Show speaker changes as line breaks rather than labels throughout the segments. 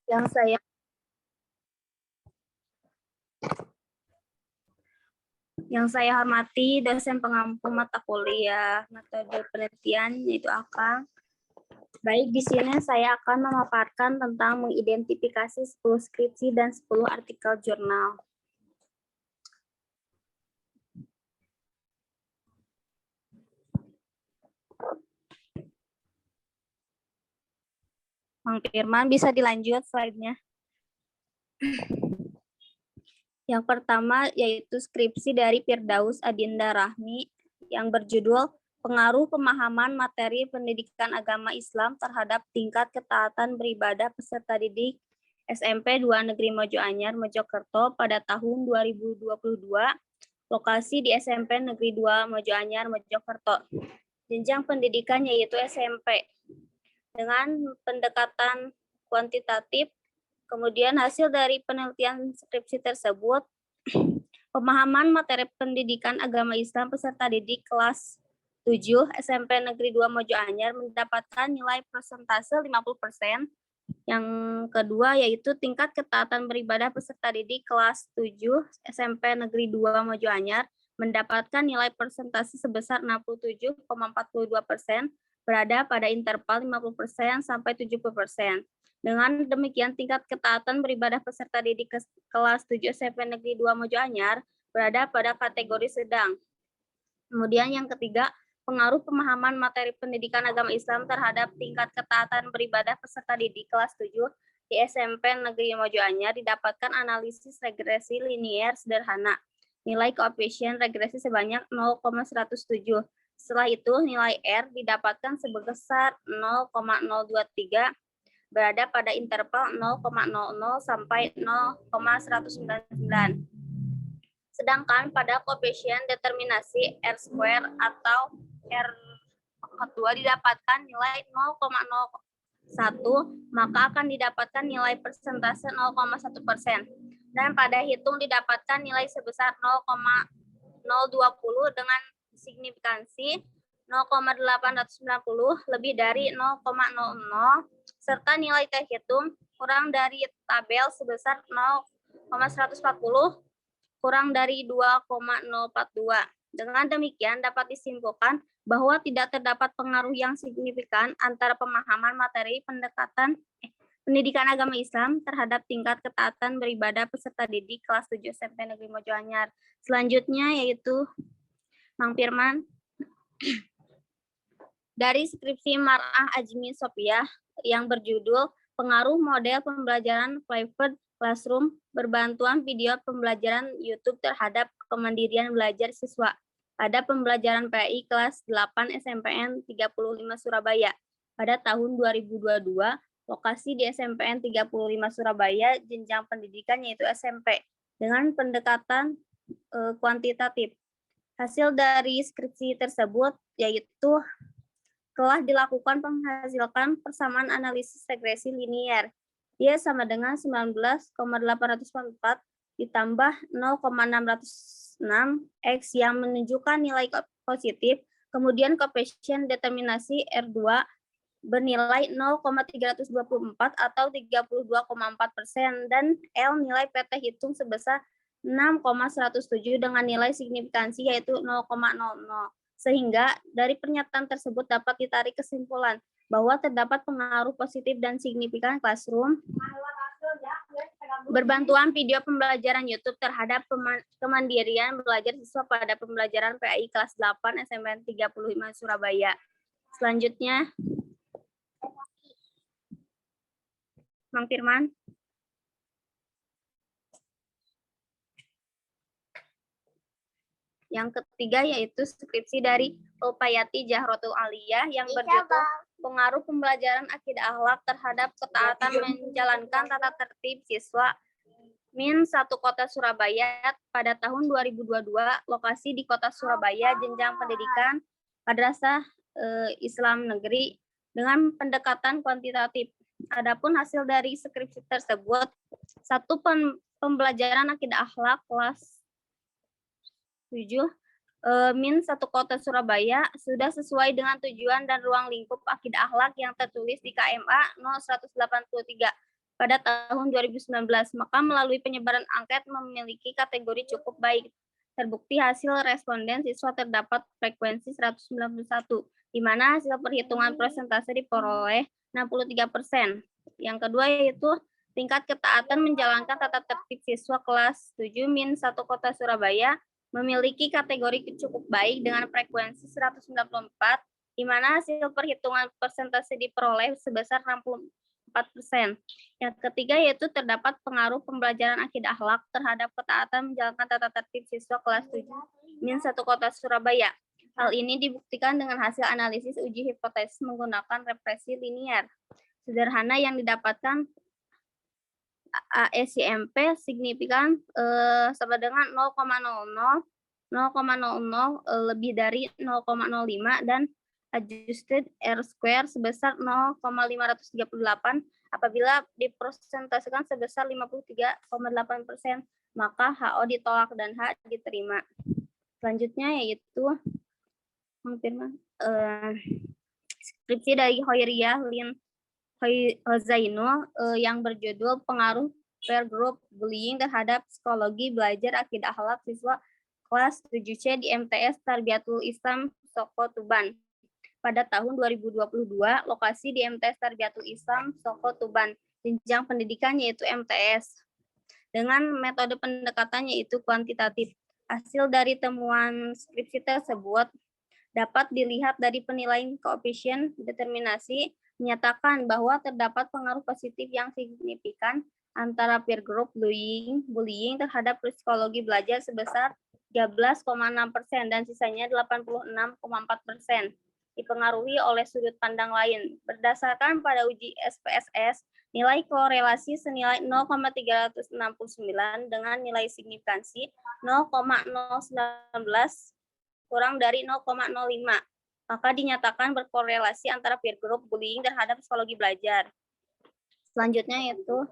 Yang saya hormati dosen pengampu mata kuliah metode penelitian yaitu Akang. Baik, di sini saya akan memaparkan tentang mengidentifikasi 10 skripsi dan 10 artikel jurnal. Mang Firman, bisa dilanjut slide-nya. Yang pertama yaitu skripsi dari Firdaus Adinda Rahmi yang berjudul Pengaruh Pemahaman Materi Pendidikan Agama Islam terhadap Tingkat Ketaatan Beribadah Peserta Didik SMP 2 Negeri Mojoanyar, Mojokerto pada tahun 2022, lokasi di SMP Negeri 2 Mojoanyar, Mojokerto. Jenjang pendidikan yaitu SMP. Dengan pendekatan kuantitatif, kemudian hasil dari penelitian skripsi tersebut, pemahaman materi pendidikan agama Islam peserta didik kelas 7 SMP Negeri 2 Mojoanyar mendapatkan nilai persentase 50%. Yang kedua yaitu tingkat ketaatan beribadah peserta didik kelas 7 SMP Negeri 2 Mojoanyar mendapatkan nilai persentase sebesar 67,42%, berada pada interval 50% sampai 70%. Dengan demikian, tingkat ketaatan beribadah peserta didik kelas 7 SMP Negeri 2 Mojoanyar berada pada kategori sedang. Kemudian yang ketiga, pengaruh pemahaman materi pendidikan agama Islam terhadap tingkat ketaatan beribadah peserta didik kelas 7 di SMP Negeri Mojoanyar didapatkan analisis regresi linier sederhana. Nilai koefisien regresi sebanyak 0,107. Setelah itu, nilai R didapatkan sebesar 0,023, berada pada interval 0,00 sampai 0,199. Sedangkan pada koefisien determinasi R square atau R pangkat 2 didapatkan nilai 0,01, maka akan didapatkan nilai persentase 0,1%. Dan pada hitung didapatkan nilai sebesar 0,020 dengan signifikansi 0,890 lebih dari 0,00 serta nilai terhitung kurang dari tabel sebesar 0,140 kurang dari 2,042. Dengan demikian dapat disimpulkan bahwa tidak terdapat pengaruh yang signifikan antara pemahaman materi pendidikan agama Islam terhadap tingkat ketaatan beribadah peserta didik kelas 7 SMP Negeri Mojoanyar. Selanjutnya yaitu Mang Firman. Dari skripsi Mar'ah Ajmi Sopiah yang berjudul Pengaruh Model Pembelajaran Private Classroom Berbantuan Video Pembelajaran YouTube Terhadap Kemandirian Belajar Siswa pada pembelajaran PAI kelas 8 SMPN 35 Surabaya pada tahun 2022, lokasi di SMPN 35 Surabaya, jenjang pendidikan yaitu SMP, dengan pendekatan kuantitatif. Hasil dari skripsi tersebut yaitu telah dilakukan menghasilkan persamaan analisis regresi linier. Dia sama dengan 19,804 ditambah 0,606 X yang menunjukkan nilai positif, kemudian koefisien determinasi R2 bernilai 0,324 atau 32,4%, dan L nilai PT hitung sebesar 6,107 dengan nilai signifikansi yaitu 0,00. Sehingga dari pernyataan tersebut dapat ditarik kesimpulan bahwa terdapat pengaruh positif dan signifikan classroom berbantuan video pembelajaran YouTube terhadap kemandirian belajar siswa pada pembelajaran PAI kelas 8 SMPN 35 Surabaya. Selanjutnya, Mang Firman. Yang ketiga yaitu skripsi dari Upayati Jahrotul Aliyah yang berjudul Pengaruh Pembelajaran Akidah Akhlak Terhadap Ketaatan Menjalankan Tata Tertib Siswa Min 1 Kota Surabaya pada tahun 2022, lokasi di Kota Surabaya, jenjang pendidikan Madrasah Islam Negeri dengan pendekatan kuantitatif. Adapun hasil dari skripsi tersebut, satu pembelajaran akidah akhlak kelas 7 Min 1 Kota Surabaya sudah sesuai dengan tujuan dan ruang lingkup akidah akhlak yang tertulis di KMA No. 183 pada tahun 2019, maka melalui penyebaran angket memiliki kategori cukup baik. Terbukti hasil responden siswa terdapat frekuensi 191, di mana hasil perhitungan persentase diperoleh 63%. Yang kedua yaitu tingkat ketaatan menjalankan tata tertib siswa kelas 7-1 Kota Surabaya memiliki kategori cukup baik dengan frekuensi 194, di mana hasil perhitungan persentase diperoleh sebesar 64%. Yang ketiga yaitu terdapat pengaruh pembelajaran akidah akhlak terhadap ketaatan menjalankan tata tertib siswa kelas 7-1 Kota Surabaya. Hal ini dibuktikan dengan hasil analisis uji hipotesis menggunakan represi linear sederhana yang didapatkan ASIMP signifikan sama dengan 0,00 lebih dari 0,05 dan adjusted R-square sebesar 0,538 apabila dipresentasikan sebesar 53,8%, maka HO ditolak dan H diterima. Selanjutnya yaitu skripsi dari Hoiriyah Lin Zainul yang berjudul Pengaruh Peer Group Bullying terhadap Psikologi Belajar Akidah Akhlak Siswa kelas 7C di MTS Tarbiyatul Islam Soko Tuban. Pada tahun 2022, lokasi di MTS Tarbiyatul Islam Soko Tuban, jenjang pendidikan yaitu MTS. Dengan metode pendekatan yaitu kuantitatif. Hasil dari temuan skripsi tersebut dapat dilihat dari penilaian koefisien determinasi menyatakan bahwa terdapat pengaruh positif yang signifikan antara peer group bullying terhadap psikologi belajar sebesar 13,6% dan sisanya 86,4% dipengaruhi oleh sudut pandang lain. Berdasarkan pada uji SPSS, nilai korelasi senilai 0,369 dengan nilai signifikansi 0,019 kurang dari 0,05. Maka dinyatakan berkorelasi antara peer group bullying terhadap psikologi belajar. Selanjutnya yaitu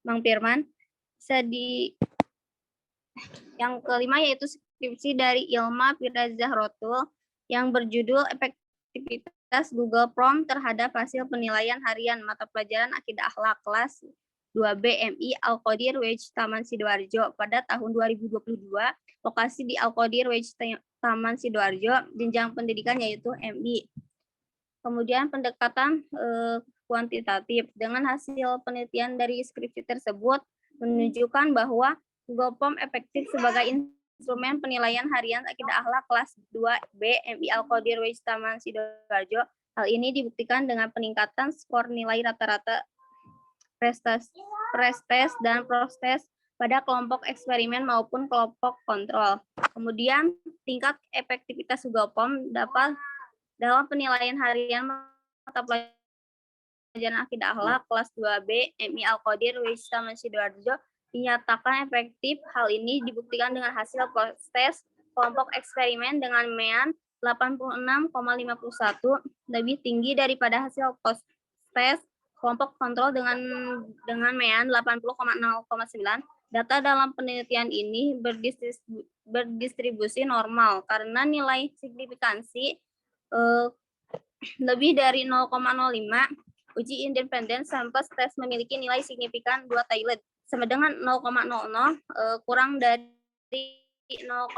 Bang Firman. Yang kelima yaitu skripsi dari Ilma Firazahrotul yang berjudul Efektivitas Google Form terhadap hasil penilaian harian mata pelajaran akidah akhlak kelas 2B MI Al-Qadir WJ Taman Sidoarjo pada tahun 2022, lokasi di Al-Qadir WJ Taman Sidoarjo, jenjang pendidikan yaitu MI. Kemudian pendekatan kuantitatif dengan hasil penelitian dari skripsi tersebut menunjukkan bahwa Google Form efektif sebagai instrumen penilaian harian akidah akhlak kelas 2B MI Al-Qadir WJ Taman Sidoarjo. Hal ini dibuktikan dengan peningkatan skor nilai rata-rata prestes dan proses pada kelompok eksperimen maupun kelompok kontrol. Kemudian tingkat efektivitas Google Form dapat dalam penilaian harian mata pelajaran akidah akhlak kelas 2B MI Al-Qadir WJ Taman Sidoarjo dinyatakan efektif. Hal ini dibuktikan dengan hasil proses kelompok eksperimen dengan MEAN 86,51 lebih tinggi daripada hasil tes kelompok kontrol dengan MEAN 80,09. Data dalam penelitian ini berdistribusi normal karena nilai signifikansi lebih dari 0,05. Uji independen sampel tes memiliki nilai signifikan 2 Thailand sama dengan 0,00 kurang dari 0,05.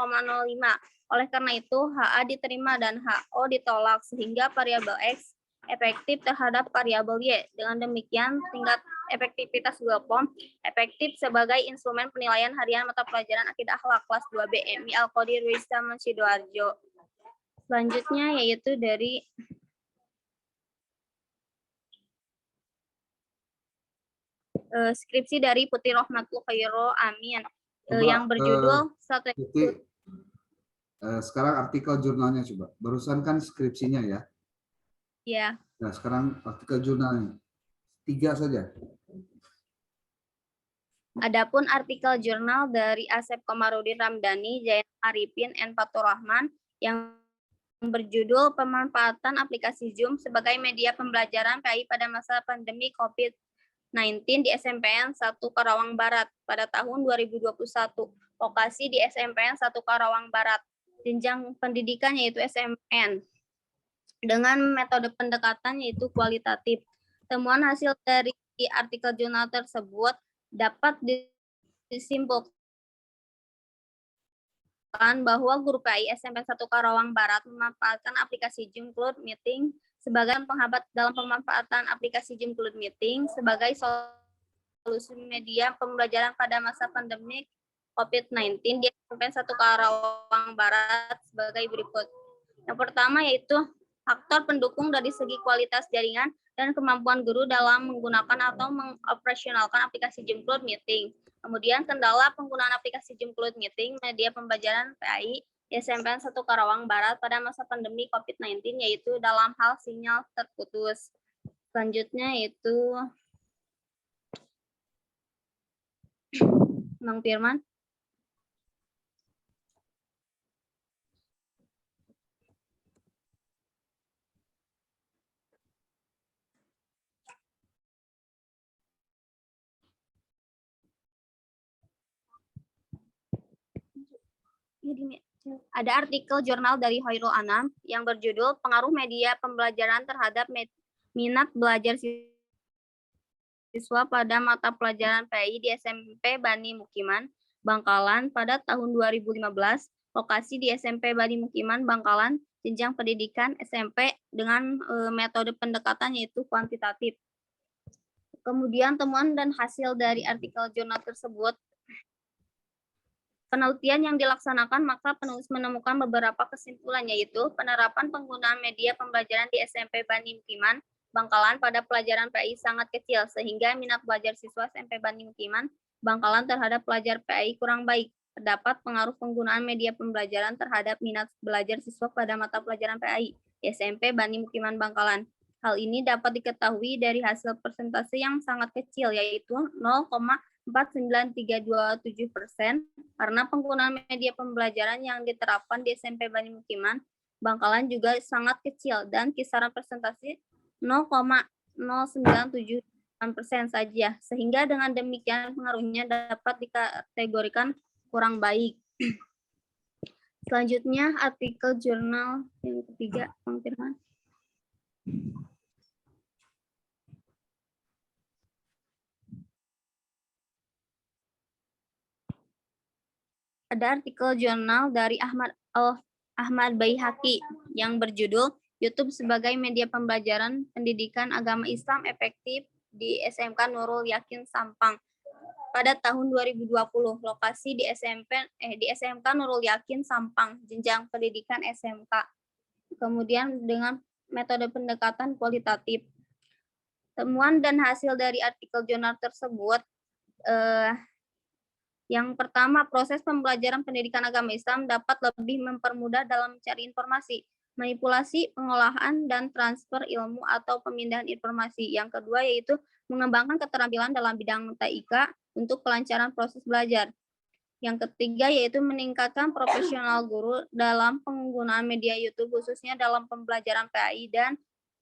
Oleh karena itu, HA diterima dan HO ditolak sehingga variabel X efektif terhadap variabel Y. Dengan demikian, tingkat efektivitas Google Form efektif sebagai instrumen penilaian harian mata pelajaran akidah akhlak kelas 2B MI Al-Qadir WJ Taman Sidoarjo. Selanjutnya yaitu dari skripsi dari Putri Rohmatul Khairo Amin yang berjudul
Putri, sekarang artikel jurnalnya coba. Barusan kan skripsinya ya.
Ya.
Nah, sekarang artikel jurnalnya. 3 saja.
Adapun artikel jurnal dari Asep Komarudin Ramdhani, Zainal Arifin, N. Fatur Rahman yang berjudul Pemanfaatan Aplikasi Zoom sebagai Media Pembelajaran PAI pada masa pandemi COVID-19 di SMPN 1 Karawang Barat pada tahun 2021. Lokasi di SMPN 1 Karawang Barat. Jenjang pendidikan yaitu SMN. dengan metode pendekatan yaitu kualitatif. Temuan hasil dari artikel jurnal tersebut dapat disimpulkan bahwa guru PAI SMP 1 Karawang Barat memanfaatkan aplikasi Zoom Cloud Meeting sebagai penghambat dalam pemanfaatan aplikasi Zoom Cloud Meeting sebagai solusi media pembelajaran pada masa pandemi COVID-19 di SMP 1 Karawang Barat sebagai berikut. Yang pertama yaitu faktor pendukung dari segi kualitas jaringan dan kemampuan guru dalam menggunakan atau mengoperasionalkan aplikasi Zoom Cloud Meeting. Kemudian kendala penggunaan aplikasi Zoom Cloud Meeting media pembelajaran PAI di SMPN 1 Karawang Barat pada masa pandemi COVID-19 yaitu dalam hal sinyal terputus. Selanjutnya yaitu Bang Firman. Ada artikel jurnal dari Hoirul Anam yang berjudul Pengaruh Media Pembelajaran Terhadap Minat Belajar Siswa pada Mata Pelajaran PAI di SMP Bani Mukiman, Bangkalan pada tahun 2015. Lokasi di SMP Bani Mukiman, Bangkalan, jenjang pendidikan SMP dengan metode pendekatan yaitu kuantitatif. Kemudian temuan dan hasil dari artikel jurnal tersebut. Penelitian yang dilaksanakan, maka penulis menemukan beberapa kesimpulan, yaitu penerapan penggunaan media pembelajaran di SMP Bani Mukiman, Bangkalan pada pelajaran PAI sangat kecil, sehingga minat belajar siswa SMP Bani Mukiman, Bangkalan terhadap pelajar PAI kurang baik. Terdapat pengaruh penggunaan media pembelajaran terhadap minat belajar siswa pada mata pelajaran PAI di SMP Bani Mukiman, Bangkalan. Hal ini dapat diketahui dari hasil persentase yang sangat kecil, yaitu 0,49327% karena penggunaan media pembelajaran yang diterapkan di SMP Bani Mukiman, Bangkalan juga sangat kecil dan kisaran persentase 0,0978% saja, sehingga dengan demikian pengaruhnya dapat dikategorikan kurang baik. Selanjutnya artikel jurnal yang ketiga, Bang Firman. Ada artikel jurnal dari Ahmad Baihaqi yang berjudul YouTube sebagai media pembelajaran pendidikan agama Islam efektif di SMK Nurul Yakin Sampang pada tahun 2020. Lokasi di SMK Nurul Yakin Sampang, jenjang pendidikan SMK. Kemudian dengan metode pendekatan kualitatif. Temuan dan hasil dari artikel jurnal tersebut yang pertama, proses pembelajaran pendidikan agama Islam dapat lebih mempermudah dalam mencari informasi, manipulasi, pengolahan, dan transfer ilmu atau pemindahan informasi. Yang kedua yaitu mengembangkan keterampilan dalam bidang TIK untuk kelancaran proses belajar. Yang ketiga yaitu meningkatkan profesional guru dalam penggunaan media YouTube khususnya dalam pembelajaran PAI, dan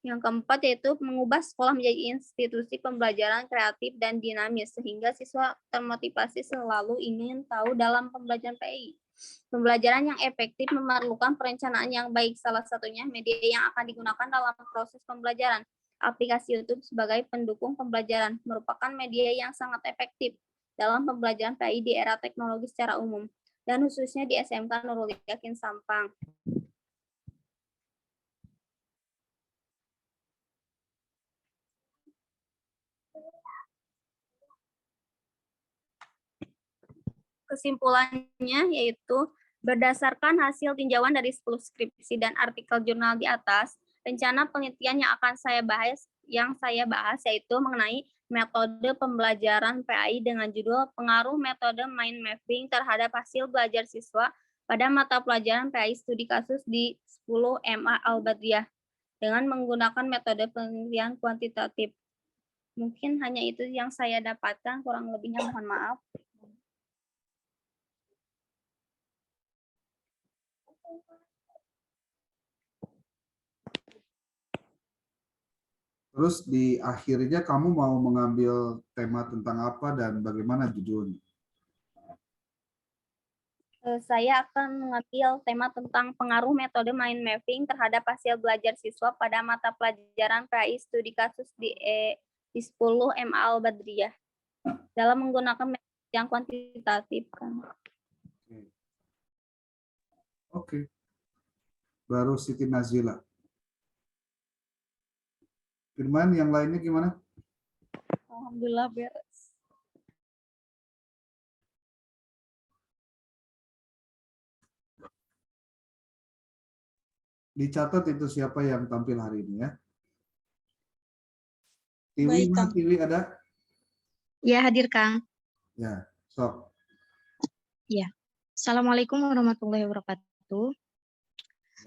yang keempat yaitu mengubah sekolah menjadi institusi pembelajaran kreatif dan dinamis sehingga siswa termotivasi selalu ingin tahu dalam pembelajaran PAI. Pembelajaran yang efektif memerlukan perencanaan yang baik, salah satunya media yang akan digunakan dalam proses pembelajaran. Aplikasi YouTube sebagai pendukung pembelajaran merupakan media yang sangat efektif dalam pembelajaran PAI di era teknologi secara umum dan khususnya di SMK Nurul Yakin Sampang. Kesimpulannya yaitu berdasarkan hasil tinjauan dari 10 skripsi dan artikel jurnal di atas, rencana penelitian yang akan saya bahas yaitu mengenai metode pembelajaran PAI dengan judul Pengaruh Metode Mind Mapping terhadap hasil belajar siswa pada mata pelajaran PAI studi kasus di 10 MA Al-Badriyah dengan menggunakan metode penelitian kuantitatif. Mungkin hanya itu yang saya dapatkan, kurang lebihnya mohon maaf.
Terus di akhirnya kamu mau mengambil tema tentang apa dan bagaimana judulnya?
Saya akan mengambil tema tentang pengaruh metode mind mapping terhadap hasil belajar siswa pada mata pelajaran PAI studi kasus di 10 MA Al-Badriyah dalam menggunakan metode yang kuantitatif kan.
Oke. Baru Siti Nazila. Firman, yang lainnya gimana?
Alhamdulillah beres.
Dicatat itu siapa yang tampil hari ini ya. Tiwi,
Baik, Kang.
Tiwi ada?
Ya, hadir, Kang.
Ya, sok.
Ya. Assalamualaikum warahmatullahi wabarakatuh.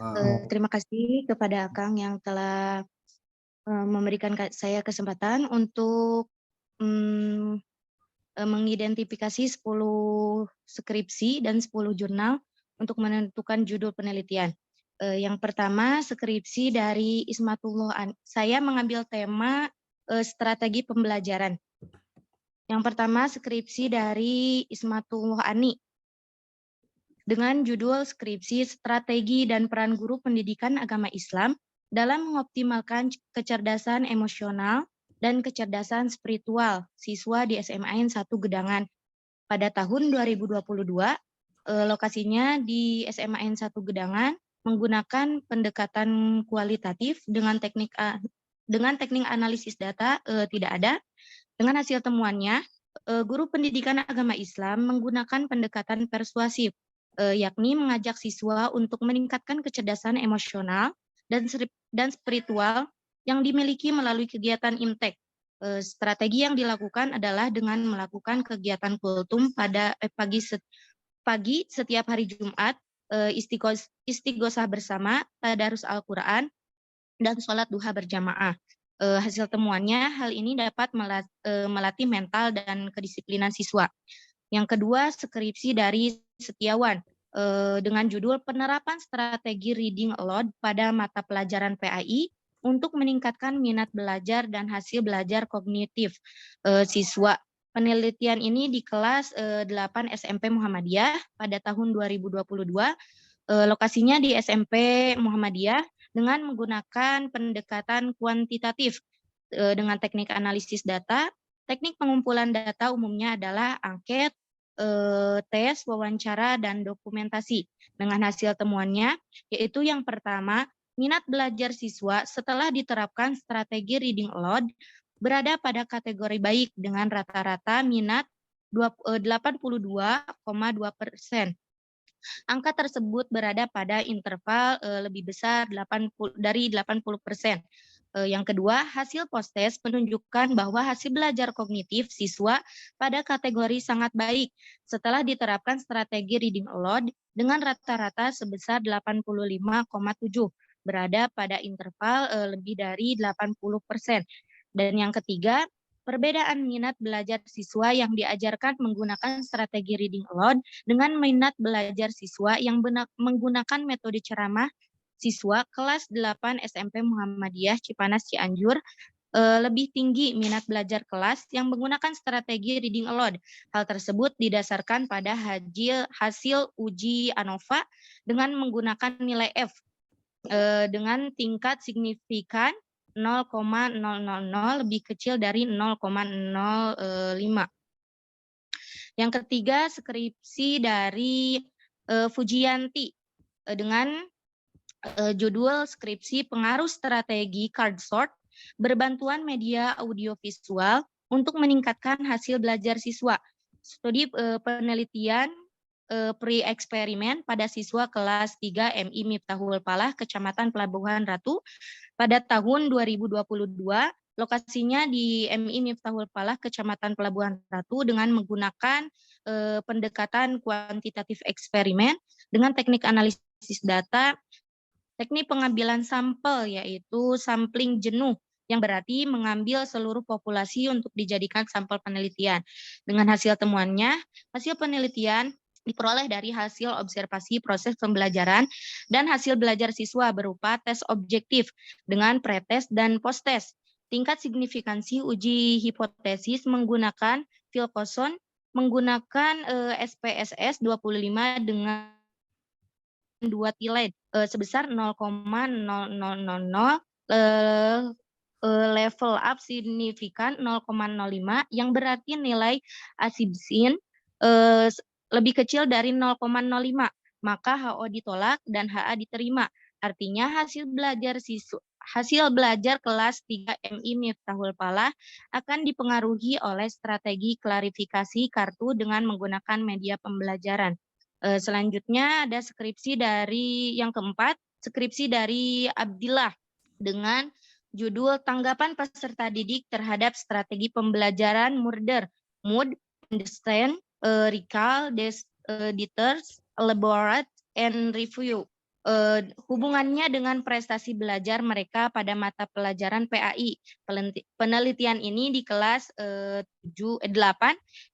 Wow.
Terima kasih kepada Kang yang telah memberikan saya kesempatan untuk mengidentifikasi 10 skripsi dan 10 jurnal untuk menentukan judul penelitian. Yang pertama, skripsi dari Ismatullah. Saya mengambil tema strategi pembelajaran. Yang pertama, skripsi dari Ismatullah Ani dengan judul skripsi Strategi dan Peran Guru Pendidikan Agama Islam dalam mengoptimalkan kecerdasan emosional dan kecerdasan spiritual siswa di SMAN 1 Gedangan pada tahun 2022. Lokasinya di SMAN 1 Gedangan menggunakan pendekatan kualitatif dengan teknik analisis data tidak ada. Dengan hasil temuannya, guru pendidikan agama Islam menggunakan pendekatan persuasif, yakni mengajak siswa untuk meningkatkan kecerdasan emosional dan spiritual yang dimiliki melalui kegiatan imtek. Strategi yang dilakukan adalah dengan melakukan kegiatan kultum pada pagi setiap hari Jumat, istighosah bersama, tadarus Al-Quran, dan sholat duha berjamaah. Hasil temuannya, hal ini dapat melatih mental dan kedisiplinan siswa. Yang kedua, skripsi dari Setiawan dengan judul Penerapan Strategi Reading Aloud pada mata pelajaran PAI untuk meningkatkan minat belajar dan hasil belajar kognitif siswa. Penelitian ini di kelas 8 SMP Muhammadiyah pada tahun 2022. Lokasinya di SMP Muhammadiyah dengan menggunakan pendekatan kuantitatif dengan teknik analisis data. Teknik pengumpulan data umumnya adalah angket, tes, wawancara, dan dokumentasi. Dengan hasil temuannya, yaitu yang pertama, minat belajar siswa setelah diterapkan strategi reading aloud berada pada kategori baik dengan rata-rata minat 82,2%. Angka tersebut berada pada interval lebih besar dari 80%. Yang kedua, hasil post-test menunjukkan bahwa hasil belajar kognitif siswa pada kategori sangat baik setelah diterapkan strategi reading aloud dengan rata-rata sebesar 85,7, berada pada interval lebih dari 80%. Dan yang ketiga, perbedaan minat belajar siswa yang diajarkan menggunakan strategi reading aloud dengan minat belajar siswa yang menggunakan metode ceramah siswa kelas 8 SMP Muhammadiyah Cipanas Cianjur lebih tinggi minat belajar kelas yang menggunakan strategi reading aloud. Hal tersebut didasarkan pada hasil uji ANOVA dengan menggunakan nilai F dengan tingkat signifikan 0,000 lebih kecil dari 0,05. Yang ketiga, skripsi dari Fujianti dengan judul skripsi Pengaruh Strategi Card Sort berbantuan media audiovisual untuk meningkatkan hasil belajar siswa. Studi penelitian pre-eksperimen pada siswa kelas 3 MI Miftahul Falah, Kecamatan Pelabuhan Ratu pada tahun 2022. Lokasinya di MI Miftahul Falah, Kecamatan Pelabuhan Ratu dengan menggunakan pendekatan kuantitatif eksperimen dengan teknik analisis data, teknik pengambilan sampel yaitu sampling jenuh, yang berarti mengambil seluruh populasi untuk dijadikan sampel penelitian. Dengan hasil temuannya, hasil penelitian diperoleh dari hasil observasi proses pembelajaran dan hasil belajar siswa berupa tes objektif dengan pretest dan posttest. Tingkat signifikansi uji hipotesis menggunakan Wilcoxon menggunakan SPSS 25 dengan 2 tilde sebesar 0,0000 level up signifikan 0,05 yang berarti nilai asibsin lebih kecil dari 0,05, maka HO ditolak dan HA diterima. Artinya hasil belajar kelas 3 MI Miftahul Falah akan dipengaruhi oleh strategi klarifikasi kartu dengan menggunakan media pembelajaran. Selanjutnya ada skripsi dari yang keempat, skripsi dari Abdillah dengan judul Tanggapan Peserta Didik Terhadap Strategi Pembelajaran Murder, Mood, Understand, Recall, Deters, Elaborate, and Review. Hubungannya dengan prestasi belajar mereka pada mata pelajaran PAI. Penelitian ini di kelas 8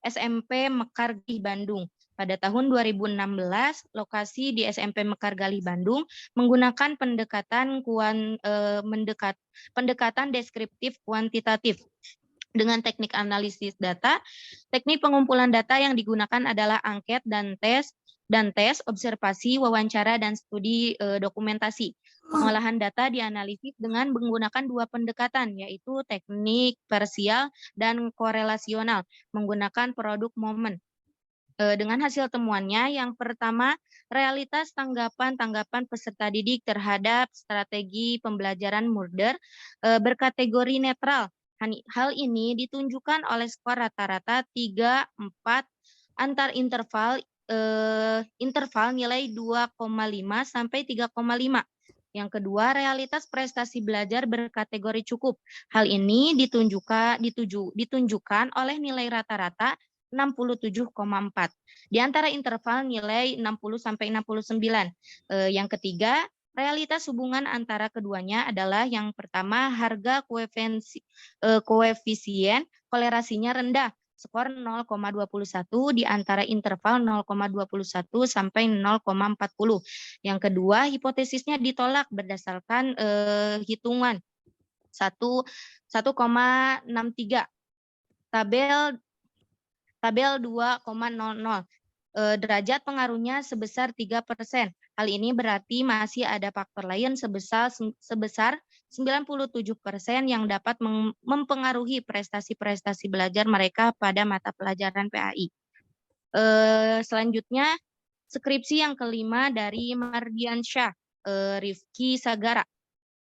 SMP Mekargalih Bandung. Pada tahun 2016, lokasi di SMP Mekargalih Bandung menggunakan pendekatan deskriptif kuantitatif. Dengan teknik analisis data, teknik pengumpulan data yang digunakan adalah angket dan tes, observasi, wawancara, dan studi dokumentasi. Pengolahan data dianalisis dengan menggunakan 2 pendekatan, yaitu teknik parsial dan korelasional, menggunakan produk momen. Dengan hasil temuannya, yang pertama, realitas tanggapan peserta didik terhadap strategi pembelajaran Murder berkategori netral. Hal ini ditunjukkan oleh skor rata-rata 3, 4 antar interval nilai 2,5 sampai 3,5. Yang kedua, realitas prestasi belajar berkategori cukup. Hal ini ditunjukkan oleh nilai rata-rata 67,4. Di antara interval nilai 60 sampai 69. Yang ketiga, realitas hubungan antara keduanya adalah yang pertama, harga koefisien kolerasinya rendah, skor 0,21 di antara interval 0,21 sampai 0,40. Yang kedua, hipotesisnya ditolak berdasarkan hitungan 1,63. Tabel 2,00. Derajat pengaruhnya sebesar 3%. Hal ini berarti masih ada faktor lain sebesar 97% yang dapat mempengaruhi prestasi-prestasi belajar mereka pada mata pelajaran PAI. Selanjutnya, skripsi yang kelima dari Mardiansyah Rifki Sagara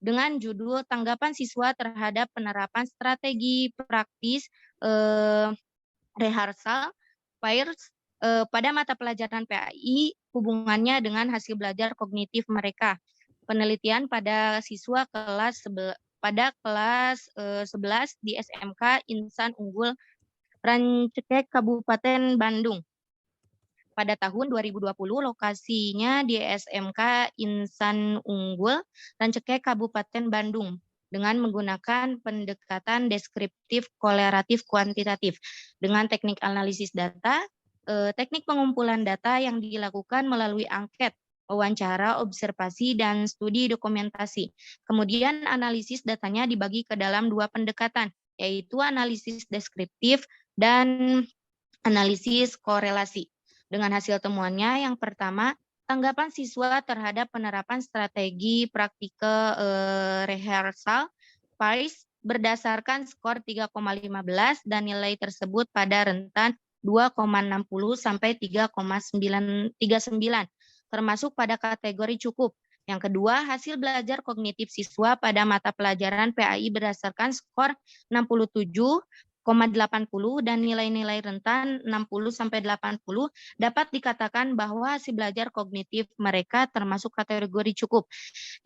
dengan judul Tanggapan Siswa Terhadap Penerapan Strategi Praktis rehearsal PAIRS pada mata pelajaran PAI, hubungannya dengan hasil belajar kognitif mereka. Penelitian pada siswa kelas 11 di SMK Insan Unggul Rancekek Kabupaten Bandung. Pada tahun 2020, lokasinya di SMK Insan Unggul Rancekek Kabupaten Bandung, dengan menggunakan pendekatan deskriptif koleratif kuantitatif dengan teknik analisis data, teknik pengumpulan data yang dilakukan melalui angket, wawancara, observasi, dan studi dokumentasi. Kemudian analisis datanya dibagi ke dalam 2 pendekatan, yaitu analisis deskriptif dan analisis korelasi. Dengan hasil temuannya, yang pertama, tanggapan siswa terhadap penerapan strategi praktikal rehearsal PAIRS berdasarkan skor 3,15 dan nilai tersebut pada rentan 2,60 sampai 3,39, termasuk pada kategori cukup. Yang kedua, hasil belajar kognitif siswa pada mata pelajaran PAI berdasarkan skor 67,80 dan nilai-nilai rentan 60 sampai 80 dapat dikatakan bahwa hasil belajar kognitif mereka termasuk kategori cukup.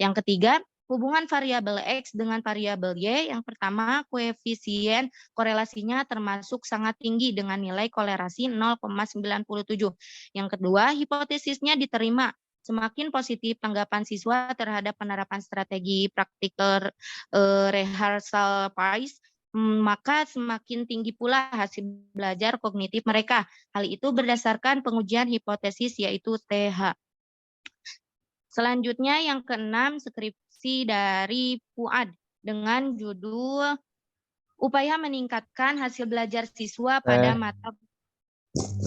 Yang ketiga, hubungan variabel X dengan variabel Y. Yang pertama, koefisien korelasinya termasuk sangat tinggi dengan nilai kolerasi 0,97. Yang kedua, hipotesisnya diterima. Semakin positif tanggapan siswa terhadap penerapan strategi praktikal rehearsal PAIRS, maka semakin tinggi pula hasil belajar kognitif mereka. Hal itu berdasarkan pengujian hipotesis yaitu TH. Selanjutnya yang keenam, skripsi dari Fuad dengan judul Upaya Meningkatkan Hasil Belajar Siswa pada Mata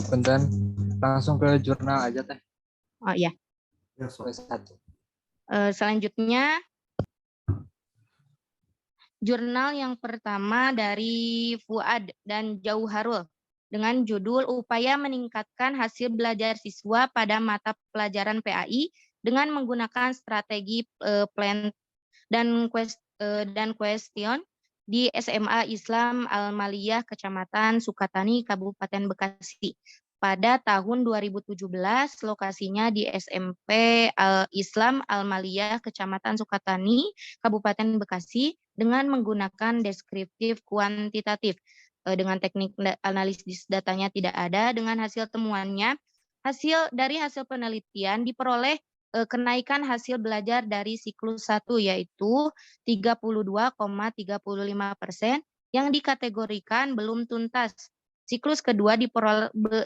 Punten, langsung ke jurnal aja teh.
Oh iya.
Ya, sok.
Satu.
Selanjutnya jurnal yang pertama dari Fuad dan Jauharul dengan judul Upaya Meningkatkan Hasil Belajar Siswa pada Mata Pelajaran PAI dengan menggunakan strategi plan dan question di SMA Islam Al-Maliyah Kecamatan Sukatani Kabupaten Bekasi. Pada tahun 2017 lokasinya di SMP Islam Al-Maliyah Kecamatan Sukatani Kabupaten Bekasi dengan menggunakan deskriptif kuantitatif. Dengan teknik analisis datanya tidak ada. Dengan hasil temuannya, dari hasil penelitian diperoleh kenaikan hasil belajar dari siklus 1 yaitu 32,35% yang dikategorikan belum tuntas. Siklus kedua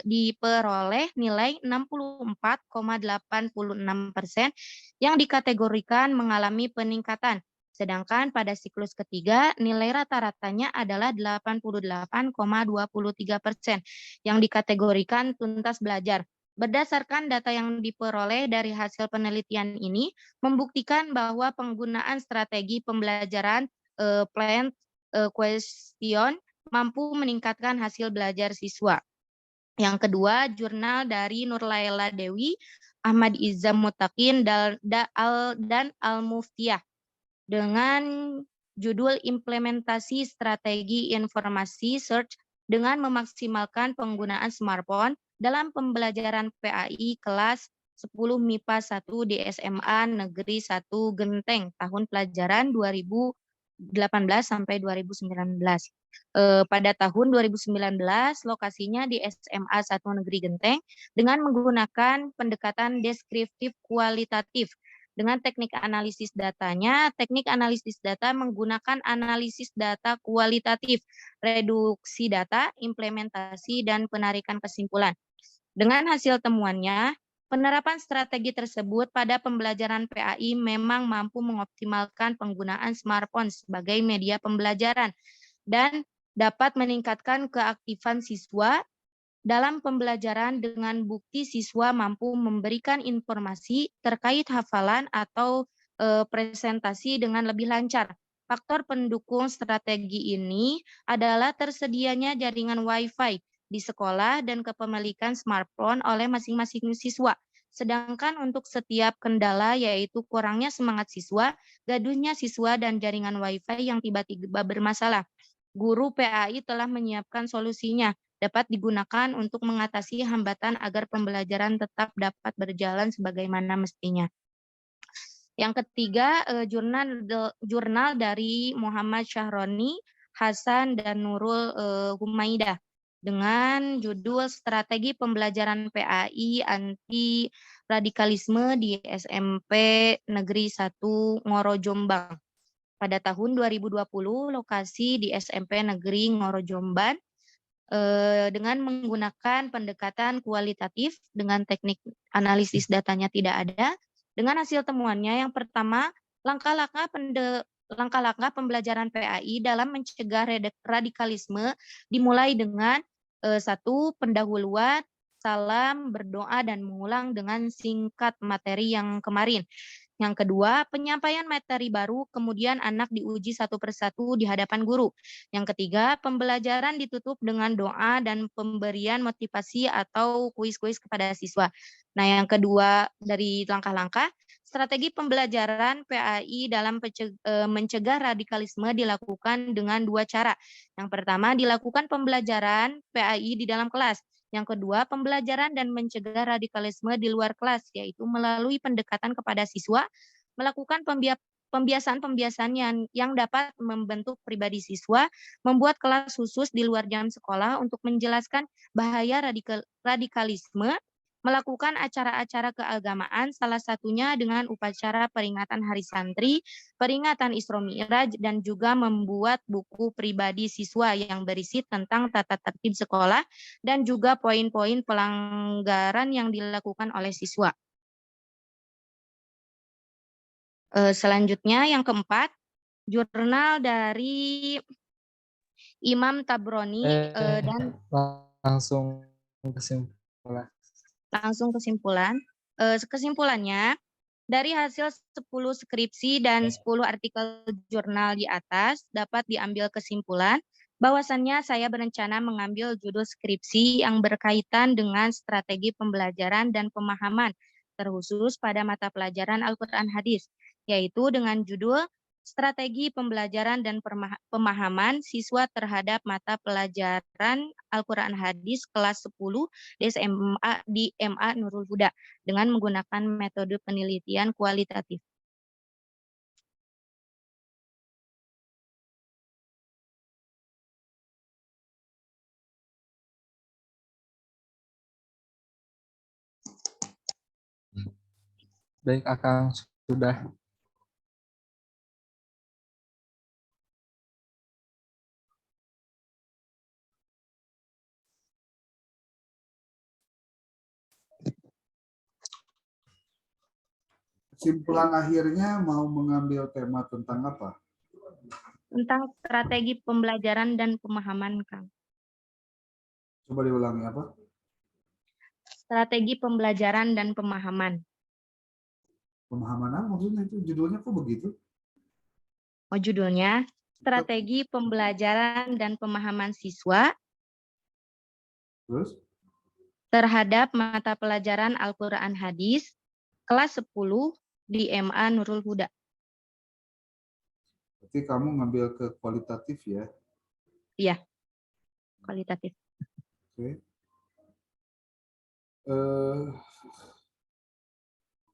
diperoleh nilai 64,86% yang dikategorikan mengalami peningkatan. Sedangkan pada siklus ketiga nilai rata-ratanya adalah 88,23% yang dikategorikan tuntas belajar. Berdasarkan data yang diperoleh dari hasil penelitian ini, membuktikan bahwa penggunaan strategi pembelajaran plan question mampu meningkatkan hasil belajar siswa. Yang kedua, jurnal dari Nurlaila Dewi, Ahmad Izam Mutakin, dan Al-Muftiyah dengan judul Implementasi Strategi Informasi Search dengan memaksimalkan penggunaan smartphone dalam pembelajaran PAI kelas 10 MIPA 1 di SMA Negeri 1 Genteng tahun pelajaran 2018 sampai 2019. Pada tahun 2019 lokasinya di SMA 1 Negeri Genteng dengan menggunakan pendekatan deskriptif kualitatif. Dengan teknik analisis datanya, teknik analisis data menggunakan analisis data kualitatif, reduksi data, implementasi, dan penarikan kesimpulan. Dengan hasil temuannya, penerapan strategi tersebut pada pembelajaran PAI memang mampu mengoptimalkan penggunaan smartphone sebagai media pembelajaran dan dapat meningkatkan keaktifan siswa dalam pembelajaran dengan bukti siswa mampu memberikan informasi terkait hafalan atau presentasi dengan lebih lancar. Faktor pendukung strategi ini adalah tersedianya jaringan Wi-Fi di sekolah dan kepemilikan smartphone oleh masing-masing siswa. Sedangkan untuk setiap kendala yaitu kurangnya semangat siswa, gaduhnya siswa, dan jaringan Wi-Fi yang tiba-tiba bermasalah. Guru PAI telah menyiapkan solusinya, dapat digunakan untuk mengatasi hambatan agar pembelajaran tetap dapat berjalan sebagaimana mestinya. Yang ketiga, jurnal dari Muhammad Syahroni, Hasan, dan Nurul Humaidah dengan judul Strategi Pembelajaran PAI Anti Radikalisme di SMP Negeri 1 Ngoro Jombang. Pada tahun 2020, lokasi di SMP Negeri Ngoro Jombang dengan menggunakan pendekatan kualitatif dengan teknik analisis datanya tidak ada. Dengan hasil temuannya yang pertama, langkah-langkah pembelajaran PAI dalam mencegah radikalisme dimulai dengan 1. Pendahuluan, salam, berdoa, dan mengulang dengan singkat materi yang kemarin. Yang kedua, penyampaian materi baru, kemudian anak diuji satu persatu di hadapan guru. Yang ketiga, pembelajaran ditutup dengan doa dan pemberian motivasi atau kuis-kuis kepada siswa. Nah, yang kedua dari langkah-langkah, strategi pembelajaran PAI dalam mencegah radikalisme dilakukan dengan 2 cara. Yang pertama, dilakukan pembelajaran PAI di dalam kelas. Yang kedua, pembelajaran dan mencegah radikalisme di luar kelas, yaitu melalui pendekatan kepada siswa, melakukan pembiasaan-pembiasaan yang dapat membentuk pribadi siswa, membuat kelas khusus di luar jam sekolah untuk menjelaskan bahaya radikalisme, melakukan acara-acara keagamaan, salah satunya dengan upacara peringatan Hari Santri, peringatan Isra Mi'raj, dan juga membuat buku pribadi siswa yang berisi tentang tata tertib sekolah dan juga poin-poin pelanggaran yang dilakukan oleh siswa. Selanjutnya yang keempat, jurnal dari Imam Tabroni dan
langsung kesimpulan.
Langsung kesimpulan. Kesimpulannya, dari hasil 10 skripsi dan 10 artikel jurnal di atas, dapat diambil kesimpulan bahwasannya saya berencana mengambil judul skripsi yang berkaitan dengan strategi pembelajaran dan pemahaman, terkhusus pada mata pelajaran Al-Quran Hadis, yaitu dengan judul Strategi Pembelajaran dan Pemahaman Siswa Terhadap Mata Pelajaran Al-Quran Hadis kelas 10 di MA Nurul Huda dengan menggunakan metode penelitian kualitatif.
Baik, Akang sudah.
Kesimpulan akhirnya mau mengambil tema tentang apa?
Tentang strategi pembelajaran dan pemahaman, Kang.
Coba diulangi apa?
Strategi pembelajaran dan pemahaman.
Pemahaman apa maksudnya itu? Judulnya kok begitu?
Oh, judulnya Strategi Pembelajaran dan Pemahaman Siswa
Terus?
Terhadap Mata Pelajaran Al-Quran Hadis kelas 10 di MA Nurul Huda.
Berarti kamu ngambil ke kualitatif ya?
Iya, kualitatif.
Oke.